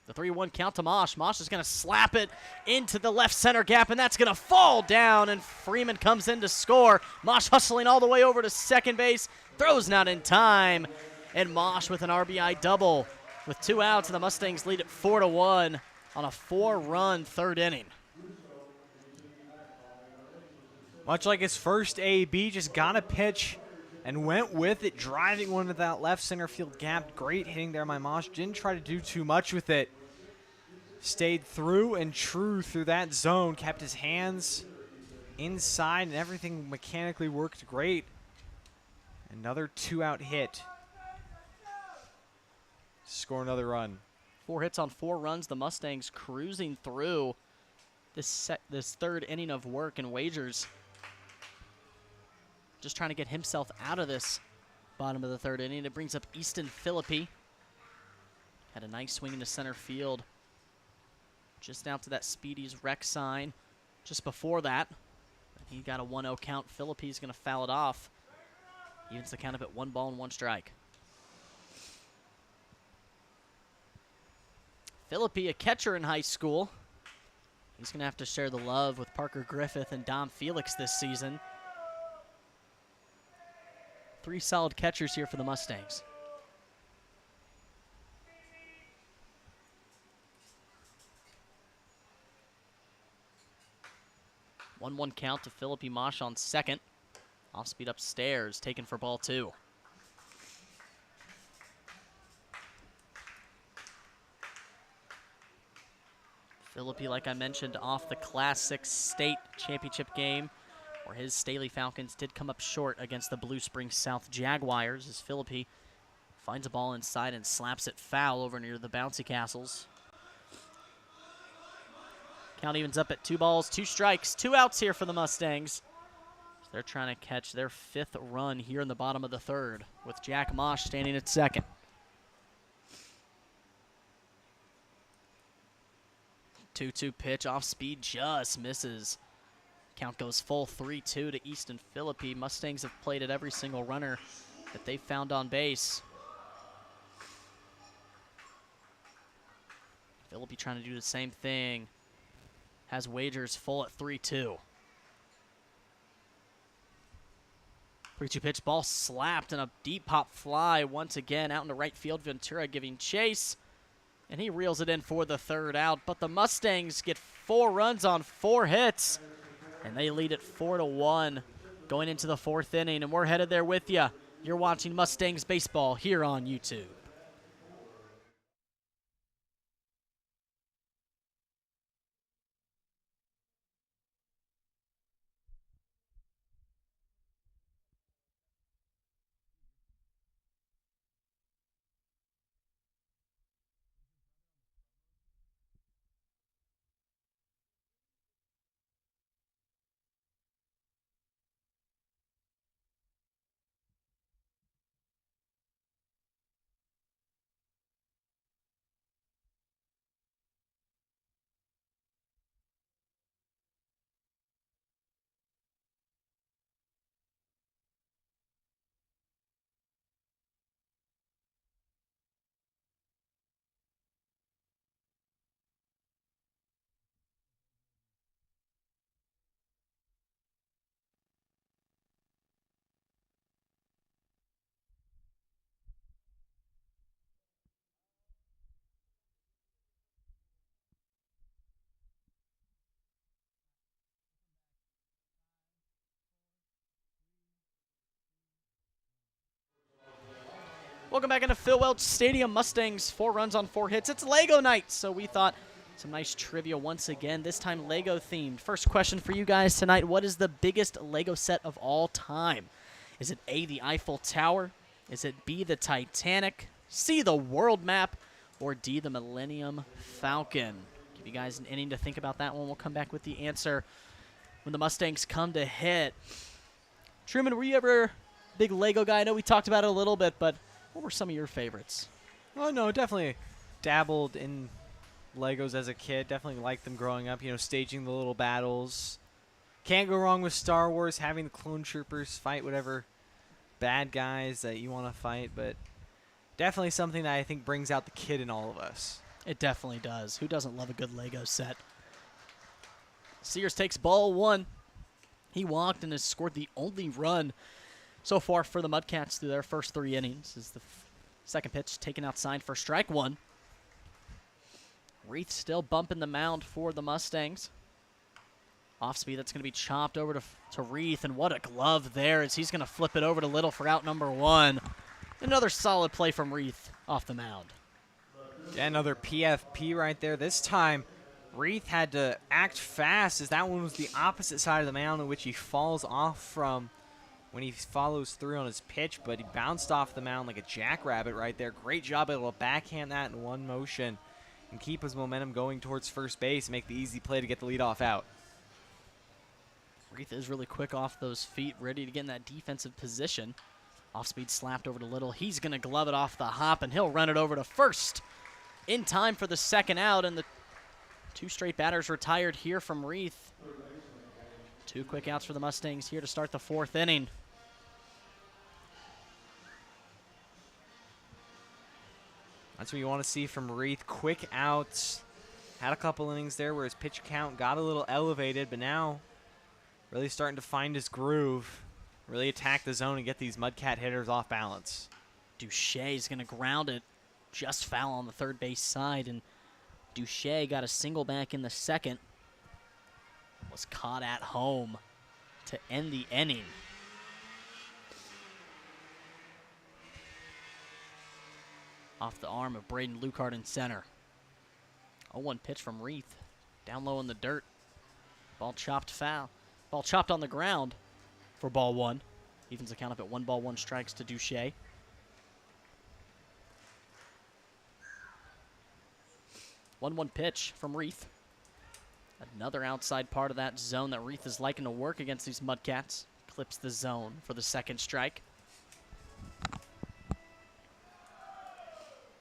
The 3-1 count to Mosh. Mosh is going to slap it into the left center gap, and that's going to fall down, and Freeman comes in to score. Mosh hustling all the way over to second base. Throws not in time, and Mosh with an RBI double. With 2 outs, and the Mustangs lead at 4-1 on a 4-run 3rd inning. Much like his first AB, just got a pitch and went with it, driving one to that left center field gap. Great hitting there by Mosh. Didn't try to do too much with it. Stayed through and true through that zone. Kept his hands inside, and everything mechanically worked great. Another 2-out hit. Score another run. 4 hits on 4 runs. The Mustangs cruising through this 3rd inning of work, and Wagers just trying to get himself out of this bottom of the 3rd inning. It brings up Easton Philippi. Had a nice swing into center field. Just out to that Speedy's wreck sign. Just before that, he got a 1-0 count. Philippi's going to foul it off. Evens the count up at 1 ball and 1 strike. Philippi, a catcher in high school. He's going to have to share the love with Parker Griffith and Dom Felix this season. 3 solid catchers here for the Mustangs. One count to Philippi Mosh on second. Off speed upstairs, taken for ball 2. Philippi, like I mentioned, off the Class 6 state championship game, where his Staley Falcons did come up short against the Blue Springs South Jaguars, as Philippi finds a ball inside and slaps it foul over near the Bouncy Castles. Count evens up at 2 balls, 2 strikes, 2 outs here for the Mustangs. They're trying to catch their 5th run here in the bottom of the 3rd, with Jack Mosh standing at second. Two-two pitch off speed, just misses. Count goes full 3-2 to Easton Philippi. Mustangs have played at every single runner that they found on base. Philippi trying to do the same thing. Has wagers full at 3-2. 3-2 pitch, ball slapped, and a deep pop fly once again out into right field. Ventura giving chase, and he reels it in for the 3rd out. But the Mustangs get 4 runs on 4 hits, and they lead it 4-1 going into the 4th inning. And we're headed there with you. You're watching Mustangs baseball here on YouTube. Welcome back into Phil Welch Stadium. Mustangs 4 runs on 4 hits. It's Lego night, so we thought some nice trivia once again, this time Lego themed. First question for you guys tonight: what is the biggest Lego set of all time? Is it A, the Eiffel Tower? Is it B, the Titanic? C, the world map? Or D, the Millennium Falcon? Give you guys an inning to think about that one. We'll come back with the answer when the Mustangs come to hit. Truman, were you ever a big Lego guy? I know we talked about it a little bit, but what were some of your favorites? Oh, no, definitely dabbled in Legos as a kid. Definitely liked them growing up, you know, staging the little battles. Can't go wrong with Star Wars, having the clone troopers fight whatever bad guys that you want to fight, but definitely something that I think brings out the kid in all of us. It definitely does. Who doesn't love a good Lego set? Sears takes ball 1. He walked and has scored the only run so far for the Mudcats through their first 3 innings. Is the second pitch taken outside for strike 1. Reith still bumping the mound for the Mustangs. Off speed, that's going to be chopped over to Reith, and what a glove there as he's going to flip it over to Little for out number 1. Another solid play from Reith off the mound. Yeah, another PFP right there. This time, Reith had to act fast, as that one was the opposite side of the mound in which he falls off from when he follows through on his pitch, but he bounced off the mound like a jackrabbit right there. Great job able to backhand that in one motion and keep his momentum going towards first base and make the easy play to get the leadoff out. Reith is really quick off those feet, ready to get in that defensive position. Off speed slapped over to Little. He's going to glove it off the hop, and he'll run it over to first in time for the second out, and the 2 straight batters retired here from Reith. 2 quick outs for the Mustangs here to start the 4th inning. That's what you want to see from Reith. Quick outs. Had a couple innings there where his pitch count got a little elevated, but now really starting to find his groove. Really attack the zone and get these Mudcat hitters off balance. Duche's going to ground it just foul on the third base side, and Duche got a single back in the second. Was caught at home to end the inning. Off the arm of Braden Lucard in center. 0-1 pitch from Reith. Down low in the dirt. Ball chopped foul. Ball chopped on the ground for ball one. Evens the count up at 1 ball, 1 strikes to Duche. 1-1 pitch from Reith. Another outside part of that zone that Reith is liking to work against these Mudcats. Clips the zone for the second strike.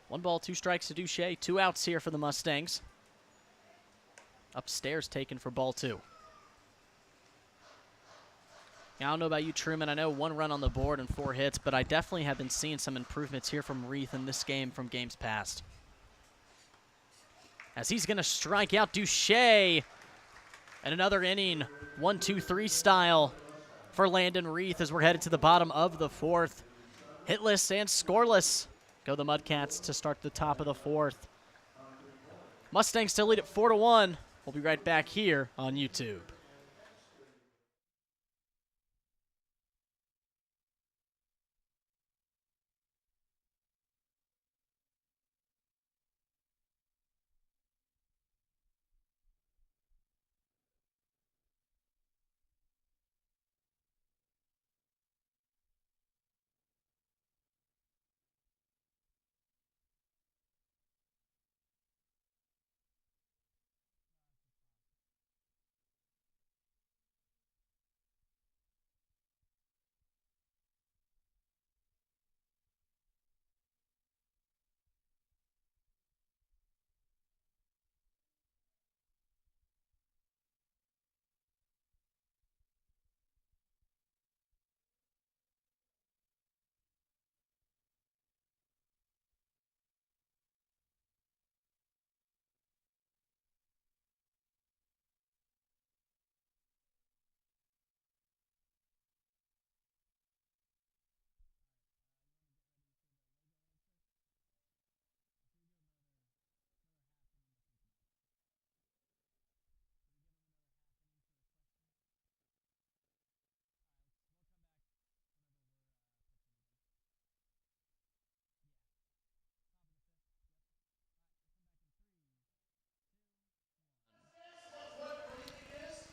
1 ball, 2 strikes to Duche. 2 outs here for the Mustangs. Upstairs taken for ball 2. Now, I don't know about you, Truman. I know 1 run on the board and 4 hits, but I definitely have been seeing some improvements here from Reith in this game from games past. As he's going to strike out Duche. And another inning, 1-2-3 style for Landon Reith as we're headed to the bottom of the 4th. Hitless and scoreless go the Mudcats to start the top of the 4th. Mustangs still lead at 4-1. We'll be right back here on YouTube.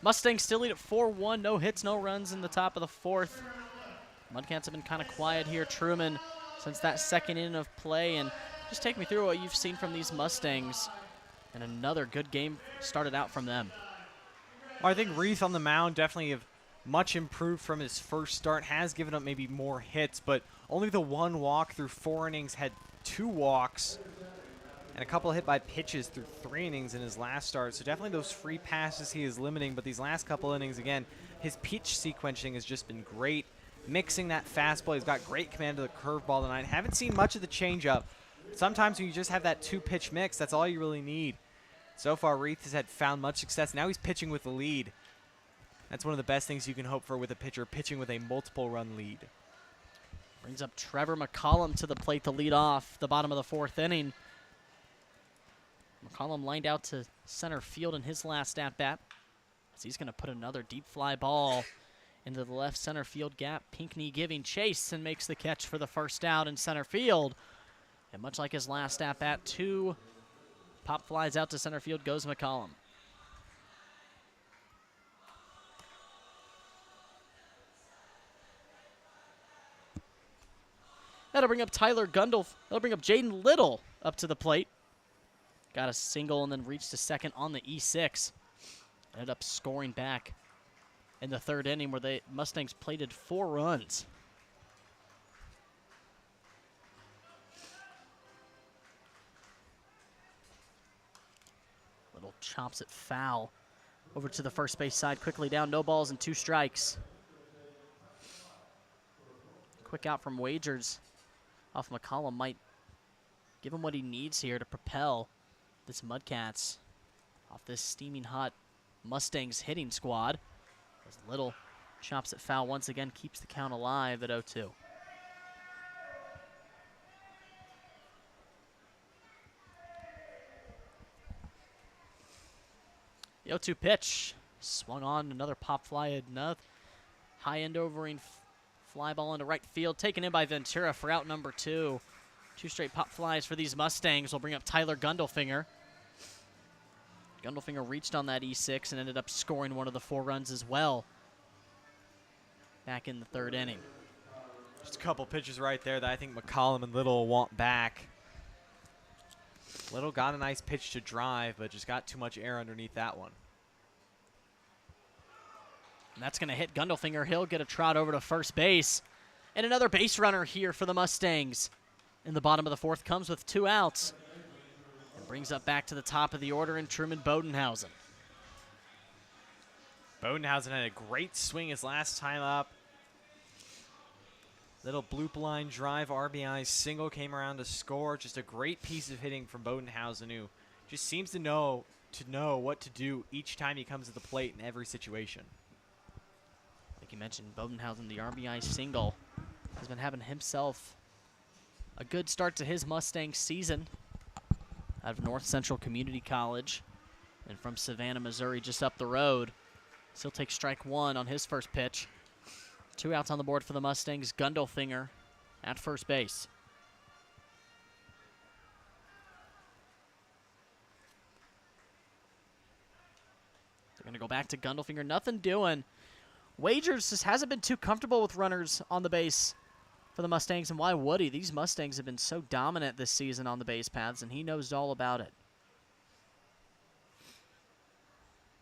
Mustangs still lead at 4-1. No hits, no runs in the top of the 4th. Mudcats have been kind of quiet here, Truman, since that second inning of play. And just take me through what you've seen from these Mustangs. And another good game started out from them. Well, I think Reith on the mound definitely have much improved from his first start. Has given up maybe more hits, but only the 1 walk through 4 innings. Had 2 walks and a couple hit by pitches through 3 innings in his last start. So definitely those free passes he is limiting, but these last couple innings, again, his pitch sequencing has just been great. Mixing that fastball, he's got great command of the curveball tonight. Haven't seen much of the changeup. Sometimes when you just have that 2-pitch mix, that's all you really need. So far, Reith has found much success. Now he's pitching with the lead. That's one of the best things you can hope for with a pitcher, pitching with a multiple-run lead. Brings up Trevor McCollum to the plate to lead off the bottom of the 4th inning. McCollum lined out to center field in his last at-bat, as he's going to put another deep fly ball into the left center field gap. Pinckney giving chase and makes the catch for the first out in center field. And much like his last at-bat, 2 pop flies out to center field goes McCollum. That'll bring up Tyler Gundolf. That'll bring up Jaden Little up to the plate. Got a single and then reached to second on the E6. Ended up scoring back in the 3rd inning where the Mustangs plated 4 runs. Little chops it foul over to the first base side. Quickly down, no balls and 2 strikes. Quick out from Wagers off McCollum might give him what he needs here to propel this Mudcats off this steaming hot Mustangs hitting squad. As Little chops it foul once again, keeps the count alive at 0-2. The 0-2 pitch. Swung on, another pop fly, another high end overing fly ball into right field, taken in by Ventura for out number 2. 2 straight pop flies for these Mustangs will bring up Tyler Gundelfinger. Gundelfinger reached on that E6 and ended up scoring one of the 4 runs as well back in the 3rd inning. Just a couple pitches right there that I think McCollum and Little want back. Little got a nice pitch to drive, but just got too much air underneath that one. And that's going to hit Gundelfinger. He'll get a trot over to first base. And another base runner here for the Mustangs. In the bottom of the 4th comes with 2 outs. And brings up back to the top of the order in Truman Bodenhausen. Bodenhausen had a great swing his last time up. Little bloop line drive, RBI single came around to score. Just a great piece of hitting from Bodenhausen, who just seems to know what to do each time he comes to the plate in every situation. Like you mentioned, Bodenhausen, the RBI single, has been having himself a good start to his Mustang season out of North Central Community College and from Savannah, Missouri, just up the road. Still takes strike 1 on his first pitch. 2 outs on the board for the Mustangs. Gundelfinger at first base. They're going to go back to Gundelfinger. Nothing doing. Wagers just hasn't been too comfortable with runners on the base for the Mustangs, and why would he? These Mustangs have been so dominant this season on the base paths, and he knows all about it.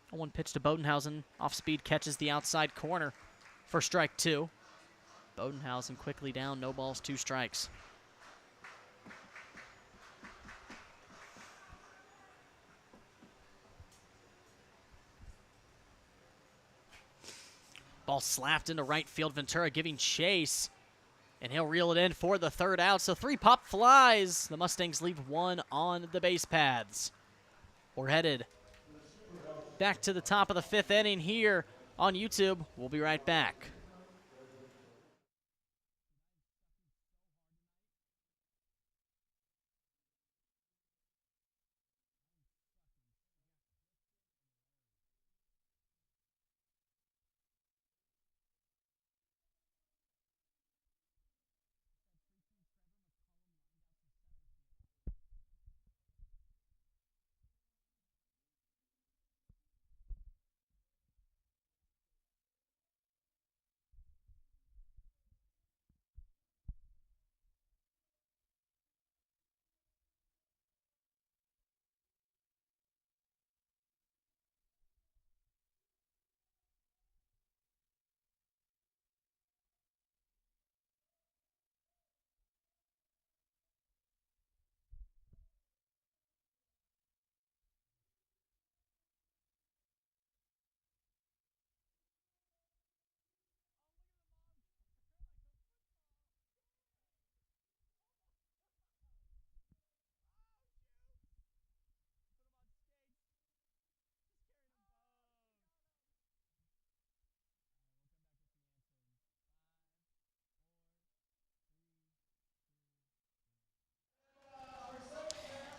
1 pitch to Bodenhausen. Off speed, catches the outside corner for strike 2. Bodenhausen quickly down. No balls, 2 strikes. Ball slapped into right field. Ventura giving chase. And he'll reel it in for the 3rd out. So 3 pop flies. The Mustangs leave 1 on the base paths. We're headed back to the top of the 5th inning here on YouTube. We'll be right back.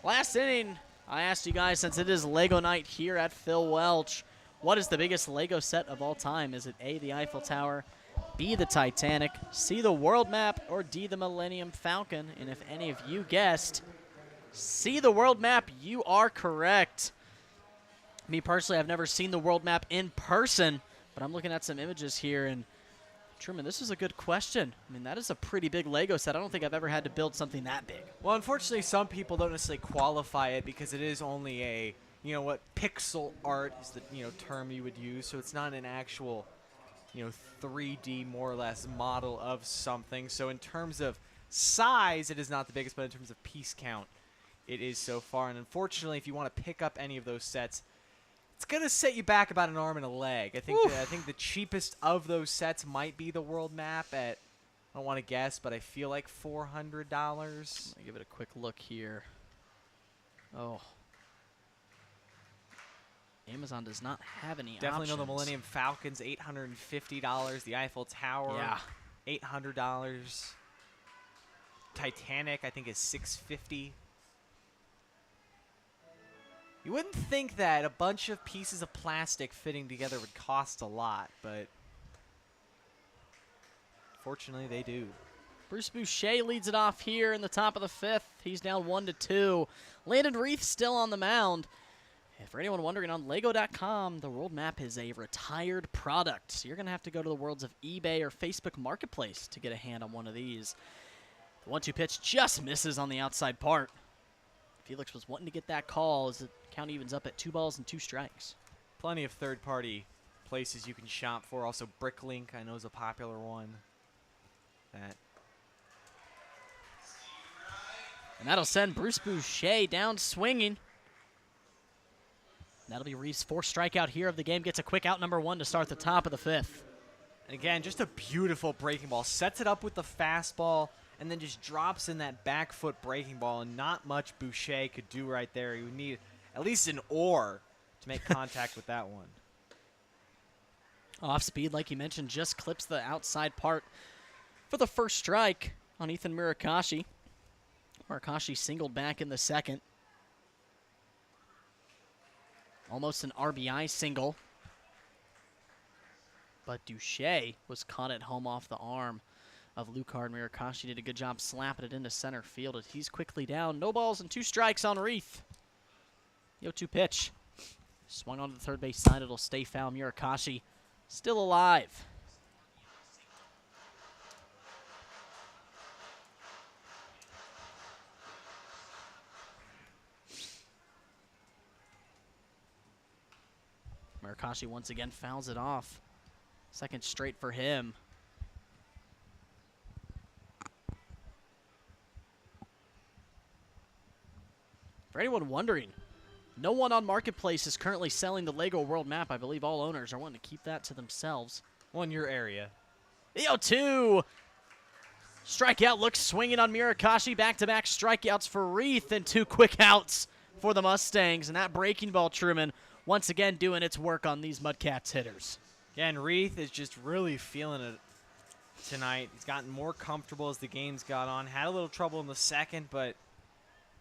Last inning, I asked you guys, since it is Lego night here at Phil Welch, what is the biggest Lego set of all time? Is it A, the Eiffel Tower, B, the Titanic, C, the world map, or D, the Millennium Falcon? And if any of you guessed C, the world map, you are correct. Me personally, I've never seen the world map in person, but I'm looking at some images here, and Truman, this is a good question. I mean, that is a pretty big Lego set. I don't think I've ever had to build something that big. Well, unfortunately, some people don't necessarily qualify it because it is only a, what pixel art is the, term you would use. So it's not an actual, 3D more or less model of something. So in terms of size, it is not the biggest, but in terms of piece count, it is so far. And unfortunately, if you want to pick up any of those sets, it's going to set you back about an arm and a leg. I think the cheapest of those sets might be the world map at I don't want to guess, but I feel like $400. Let me give it a quick look here. Oh. Amazon does not have any Definitely know the options. Millennium Falcon's $850. The Eiffel Tower, Yeah. $800. Titanic, I think, is $650. You wouldn't think that a bunch of pieces of plastic fitting together would cost a lot, but fortunately they do. Bruce Boucher leads it off here in the top of the 5th. He's down 1-2. Landon Reith still on the mound. And for anyone wondering, on Lego.com, the world map is a retired product. So you're going to have to go to the worlds of eBay or Facebook Marketplace to get a hand on one of these. The 1-2 pitch just misses on the outside part. Felix was wanting to get that call as the count evens up at 2 balls and 2 strikes. Plenty of third-party places you can shop for. Also, Bricklink, I know, is a popular one. And that'll send Bruce Boucher down swinging. That'll be Reeves' 4th strikeout here of the game. Gets a quick out number 1 to start the top of the 5th. And again, just a beautiful breaking ball. Sets it up with the fastball and then just drops in that back foot breaking ball. And not much Boucher could do right there. He would need at least an oar to make contact with that one. Off speed, like you mentioned, just clips the outside part for the first strike on Ethan Murakashi. Murakashi singled back in the 2nd. Almost an RBI single. But Duche was caught at home off the arm of Lucard. Murakashi did a good job slapping it into center field as he's quickly down. No balls and 2 strikes on Reith. The 0-2 pitch. Swung onto the third base side. It'll stay foul. Murakashi still alive. Murakashi once again fouls it off. 2nd straight for him. For anyone wondering, no one on Marketplace is currently selling the Lego World Map. I believe all owners are wanting to keep that to themselves. Well, in your area. The 0-2. Strikeout looks swinging on Murakashi. Back-to-back strikeouts for Reith and 2 quick outs for the Mustangs. And that breaking ball, Truman, once again doing its work on these Mudcats hitters. Again, Reith is just really feeling it tonight. He's gotten more comfortable as the game's got on. Had a little trouble in the 2nd, but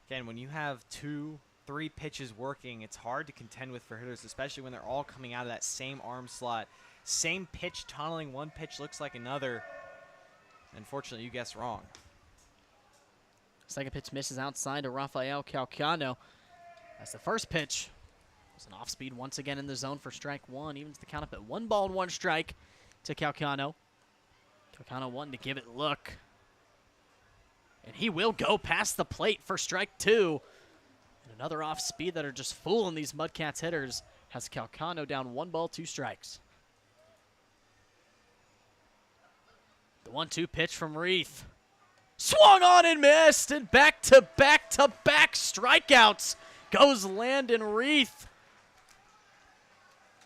again, when you have 2, 3 pitches working, it's hard to contend with for hitters, especially when they're all coming out of that same arm slot. Same pitch tunneling. One pitch looks like another. Unfortunately, you guessed wrong. 2nd pitch misses outside to Rafael Calcano. That's the 1st pitch. It's an off-speed once again in the zone for strike 1. Evens the count up at 1 ball and 1 strike to Calcano. Calcano wanting to give it a look. And he will go past the plate for strike 2. And another off-speed that are just fooling these Mudcats hitters has Calcano down 1 ball, 2 strikes. The 1-2 pitch from Reith. Swung on and missed, and back-to-back-to-back strikeouts goes Landon Reith.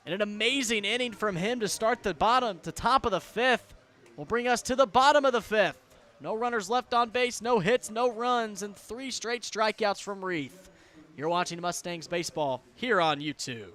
And an amazing inning from him to start the top of the 5th will bring us to the bottom of the 5th. No runners left on base, no hits, no runs, and 3 straight strikeouts from Reith. You're watching Mustangs baseball here on YouTube.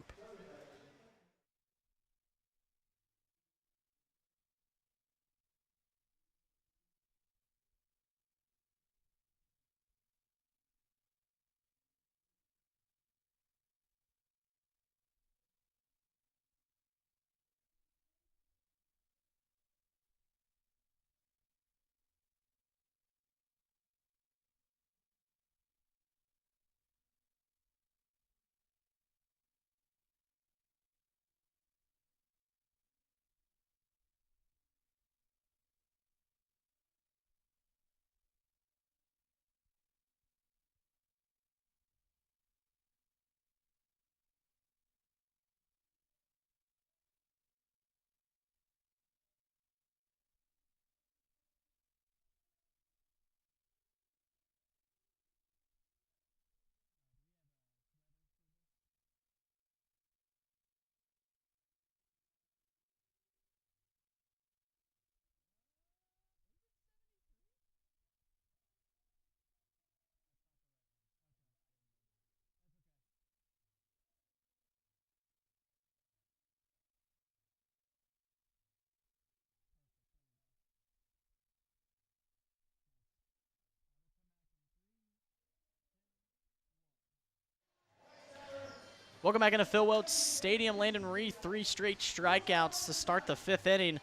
Welcome back into Phil Welch Stadium. Landon Reed, 3 straight strikeouts to start the 5th inning.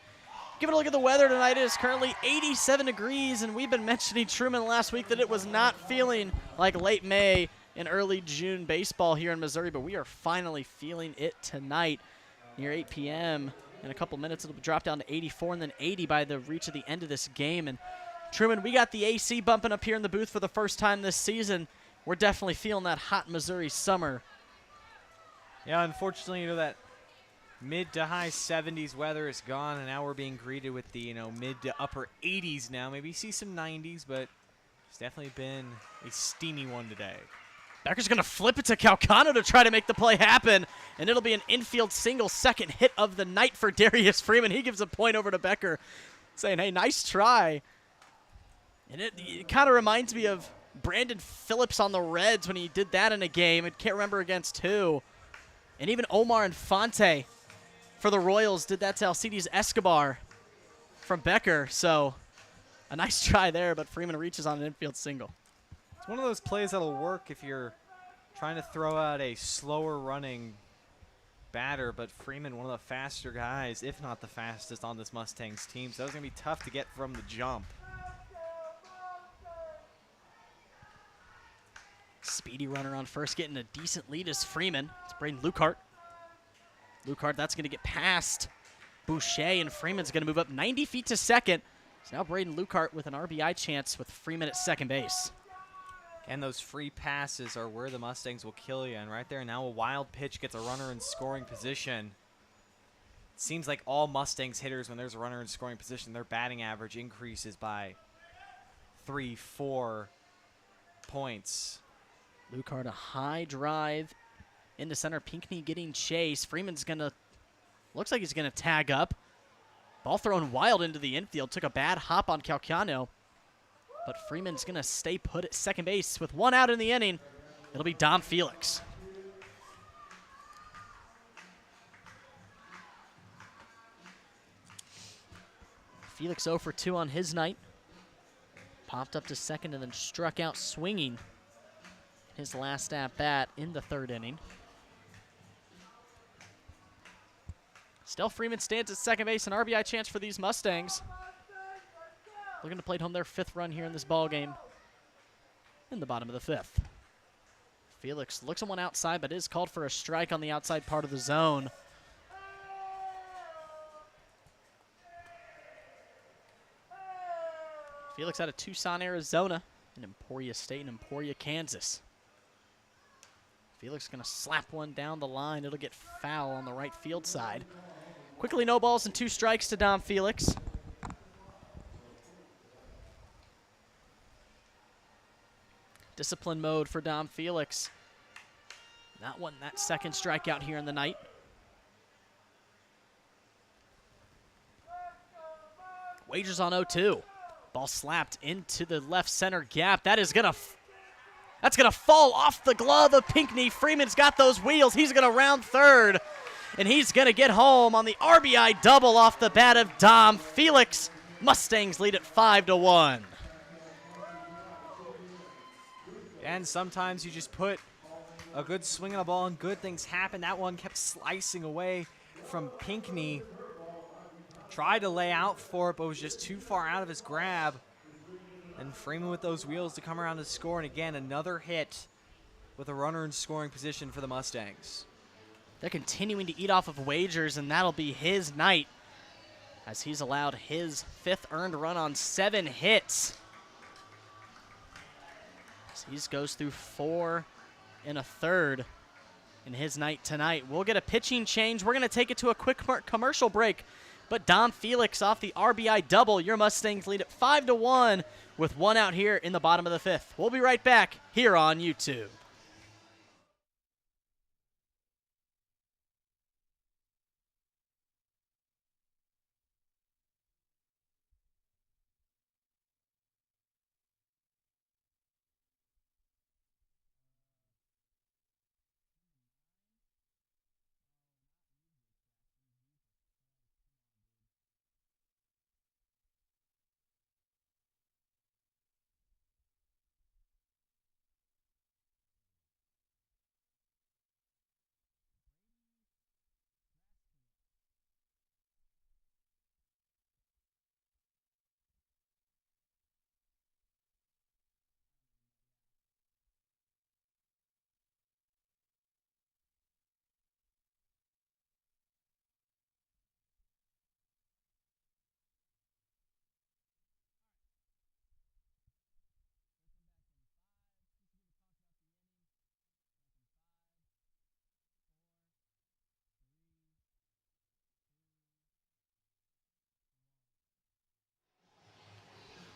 Giving a look at the weather tonight, it is currently 87 degrees, and we've been mentioning Truman last week that it was not feeling like late May and early June baseball here in Missouri, but we are finally feeling it tonight near 8 p.m. In a couple minutes, it'll drop down to 84 and then 80 by the reach of the end of this game. And Truman, we got the AC bumping up here in the booth for the first time this season. We're definitely feeling that hot Missouri summer. Yeah, unfortunately, that mid to high 70s weather is gone, and now we're being greeted with the, mid to upper 80s now. Maybe see some 90s, but it's definitely been a steamy one today. Becker's going to flip it to Calcano to try to make the play happen, and it'll be an infield single, second hit of the night for Darius Freeman. He gives a point over to Becker, saying, hey, nice try. And it kind of reminds me of Brandon Phillips on the Reds when he did that in a game. I can't remember against who. And even Omar Infante for the Royals did that to Alcides Escobar from Becker. So a nice try there, but Freeman reaches on an infield single. It's one of those plays that'll work if you're trying to throw out a slower running batter, but Freeman, one of the faster guys, if not the fastest on this Mustangs team, so that was going to be tough to get from the jump. Speedy runner on first, getting a decent lead is Freeman. It's Braden Lucart. Lucart, that's going to get past Boucher, and Freeman's going to move up 90 feet to second. So now Braden Lucart with an RBI chance with Freeman at second base. And those free passes are where the Mustangs will kill you. And right there now a wild pitch gets a runner in scoring position. It seems like all Mustangs hitters, when there's a runner in scoring position, their batting average increases by 3-4 points. Lucart, a high drive into center. Pinckney getting chased. Freeman's going to, looks like he's going to tag up. Ball thrown wild into the infield. Took a bad hop on Calcano. But Freeman's going to stay put at second base with 1 out in the inning. It'll be Dom Felix. Felix 0 for 2 on his night. Popped up to second and then struck out swinging his last at-bat in the 3rd inning. Still Freeman stands at second base, an RBI chance for these Mustangs. Looking to plate home their 5th run here in this ball game in the bottom of the 5th. Felix looks at one outside, but is called for a strike on the outside part of the zone. Felix out of Tucson, Arizona, and Emporia State and Emporia, Kansas. Felix going to slap one down the line. It'll get foul on the right field side. Quickly, no balls and 2 strikes to Dom Felix. Discipline mode for Dom Felix. Not wanting that second strikeout here in the night. Wagers on 0-2. Ball slapped into the left center gap. That's gonna fall off the glove of Pinckney. Freeman's got those wheels. He's gonna round third, and he's gonna get home on the RBI double off the bat of Dom Felix. Mustangs lead at 5-1. And sometimes you just put a good swing on a ball and good things happen. That one kept slicing away from Pinckney. Tried to lay out for it, but was just too far out of his grab. And Freeman with those wheels to come around to score. And again, another hit with a runner in scoring position for the Mustangs. They're continuing to eat off of Wagers, and that'll be his night as he's allowed his 5th earned run on 7 hits. He goes through 4 1/3 in his night tonight. We'll get a pitching change. We're going to take it to a quick commercial break. But Dom Felix off the RBI double. Your Mustangs lead at 5-1 with 1 out here in the bottom of the 5th. We'll be right back here on YouTube.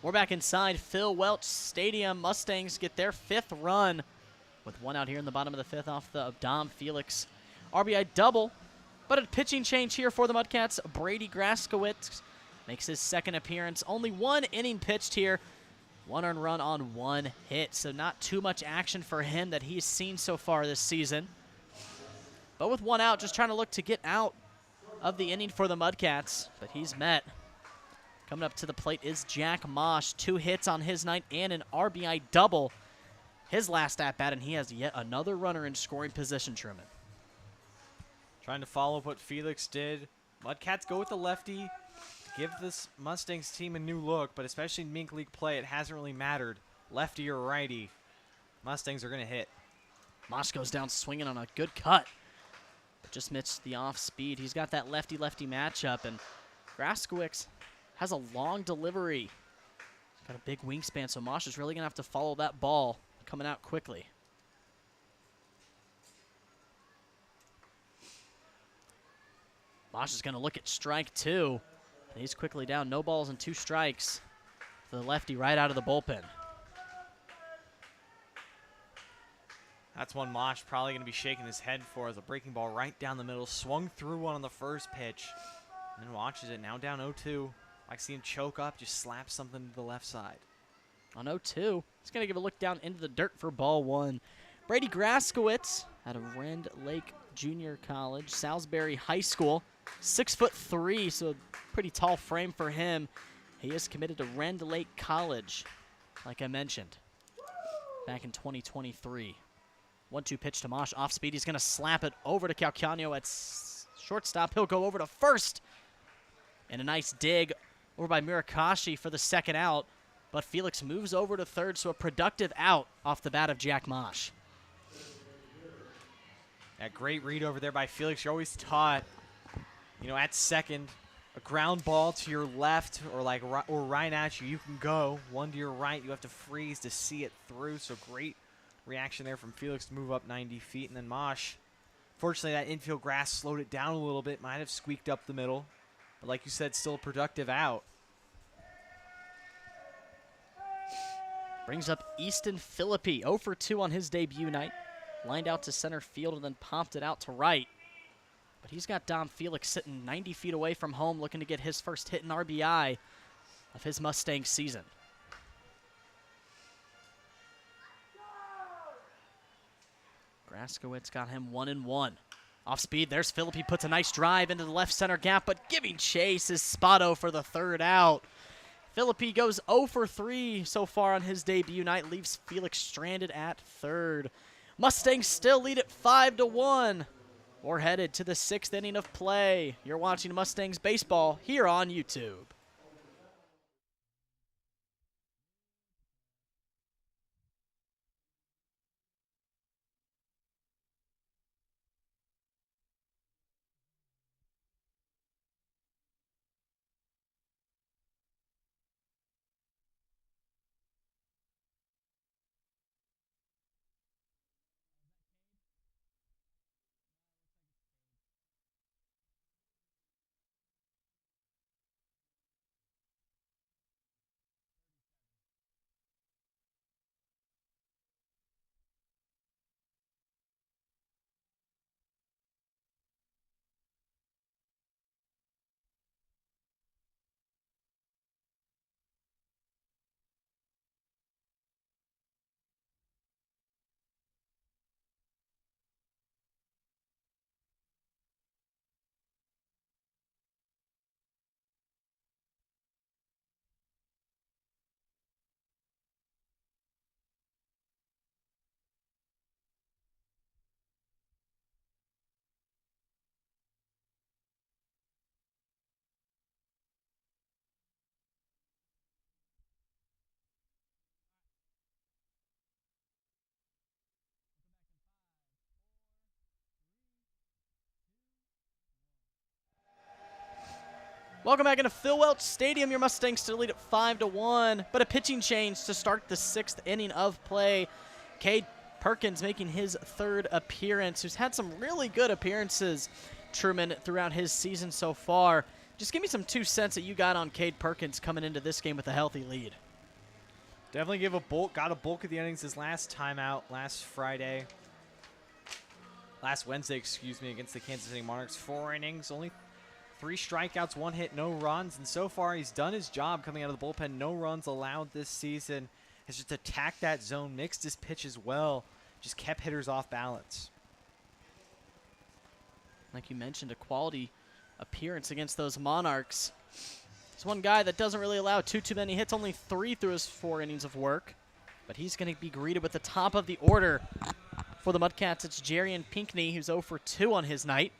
We're back inside Phil Welch Stadium. Mustangs get their 5th run with 1 out here in the bottom of the 5th off the Dom Felix RBI double. But a pitching change here for the Mudcats. Brady Graskowitz makes his 2nd appearance. Only 1 inning pitched here. 1 earned run on 1 hit. So not too much action for him that he's seen so far this season. But with 1 out, just trying to look to get out of the inning for the Mudcats. But he's met. Coming up to the plate is Jack Mosh. 2 hits on his night and an RBI double. His last at-bat, and he has yet another runner in scoring position, Truman. Trying to follow up what Felix did. Mudcats go with the lefty. Give this Mustangs team a new look, but especially in MINK League play, it hasn't really mattered. Lefty or righty, Mustangs are going to hit. Mosh goes down swinging on a good cut. But just missed the off speed. He's got that lefty-lefty matchup, and Graskowitz has a long delivery. He's got a big wingspan, so Mosh is really going to have to follow that ball coming out quickly. Mosh is going to look at strike 2. And he's quickly down. No balls and 2 strikes for the lefty right out of the bullpen. That's one Mosh probably going to be shaking his head for, as a breaking ball right down the middle. Swung through one on the first pitch. And then watches it, now down 0-2. I see him choke up, just slap something to the left side. On 0-2, he's going to give a look down into the dirt for ball 1. Brady Graskowitz out of Rend Lake Junior College, Salisbury High School. 6'3", so pretty tall frame for him. He is committed to Rend Lake College, like I mentioned, back in 2023. 1-2 pitch to Mosh. Off speed, he's going to slap it over to Calcano at shortstop. He'll go over to first. And a nice dig over by Murakashi for the 2nd out. But Felix moves over to 3rd, so a productive out off the bat of Jack Mosh. Yeah, great read over there by Felix. You're always taught, you know, at 2nd, a ground ball to your left or right at you, you can go. 1 to your right, you have to freeze to see it through. So great reaction there from Felix to move up 90 feet. And then Mosh, fortunately, that infield grass slowed it down a little bit. Might have squeaked up the middle. But like you said, still a productive out. Brings up Easton Philippi, 0 for 2 on his debut night. Lined out to center field and then popped it out to right. But he's got Dom Felix sitting 90 feet away from home, looking to get his first hit in RBI of his Mustang season. Graskowitz got him 1-1. Off speed, there's Philippi, puts a nice drive into the left center gap, but giving chase is Spotto for the 3rd out. Philippi goes 0 for 3 so far on his debut night, leaves Felix stranded at 3rd. Mustangs still lead it 5-1. We're headed to the 6th inning of play. You're watching Mustangs baseball here on YouTube. Welcome back into Phil Welch Stadium. Your Mustangs still lead at 5-1, but a pitching change to start the 6th inning of play. Cade Perkins making his 3rd appearance, who's had some really good appearances, Truman, throughout his season so far. Just give me some 2 cents that you got on Cade Perkins coming into this game with a healthy lead. Definitely got a bulk of the innings his last time out last Wednesday, excuse me, against the Kansas City Monarchs. 4 innings, only 3 strikeouts, 1 hit, no runs. And so far, he's done his job coming out of the bullpen. No runs allowed this season. Has just attacked that zone, mixed his pitches well, just kept hitters off balance. Like you mentioned, a quality appearance against those Monarchs. He's one guy that doesn't really allow too many hits, only 3 through his 4 innings of work. But he's going to be greeted with the top of the order for the Mudcats. It's Jerian Pinckney, who's 0 for 2 on his night.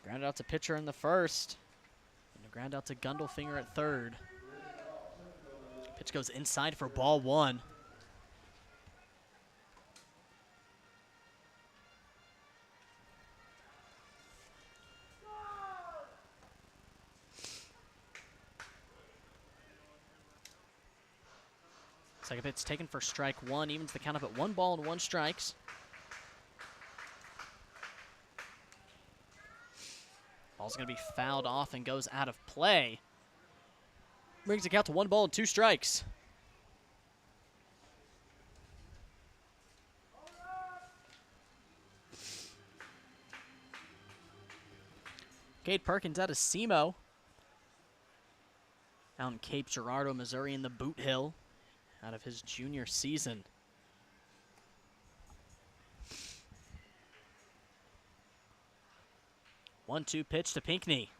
Grounded out to pitcher in the first. And a ground out to Gundelfinger at third. Pitch goes inside for ball 1. Second pitch taken for strike 1, evens the count up at 1 ball and 1 strikes. Ball's going to be fouled off and goes out of play. Brings the count to 1 ball and 2 strikes. Cade Perkins out of SEMO. Out in Cape Girardeau, Missouri in the Boot Hill. Out of his junior season. One-two pitch to Pinckney.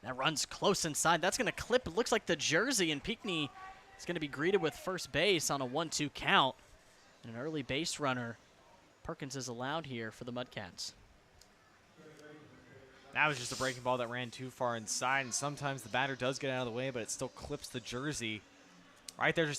That runs close inside. That's going to clip. It looks like the jersey, and Pinckney is going to be greeted with first base on a 1-2 count. And an early base runner. Perkins is allowed here for the Mudcats. That was just a breaking ball that ran too far inside, and sometimes the batter does get out of the way, but it still clips the jersey. Right there, just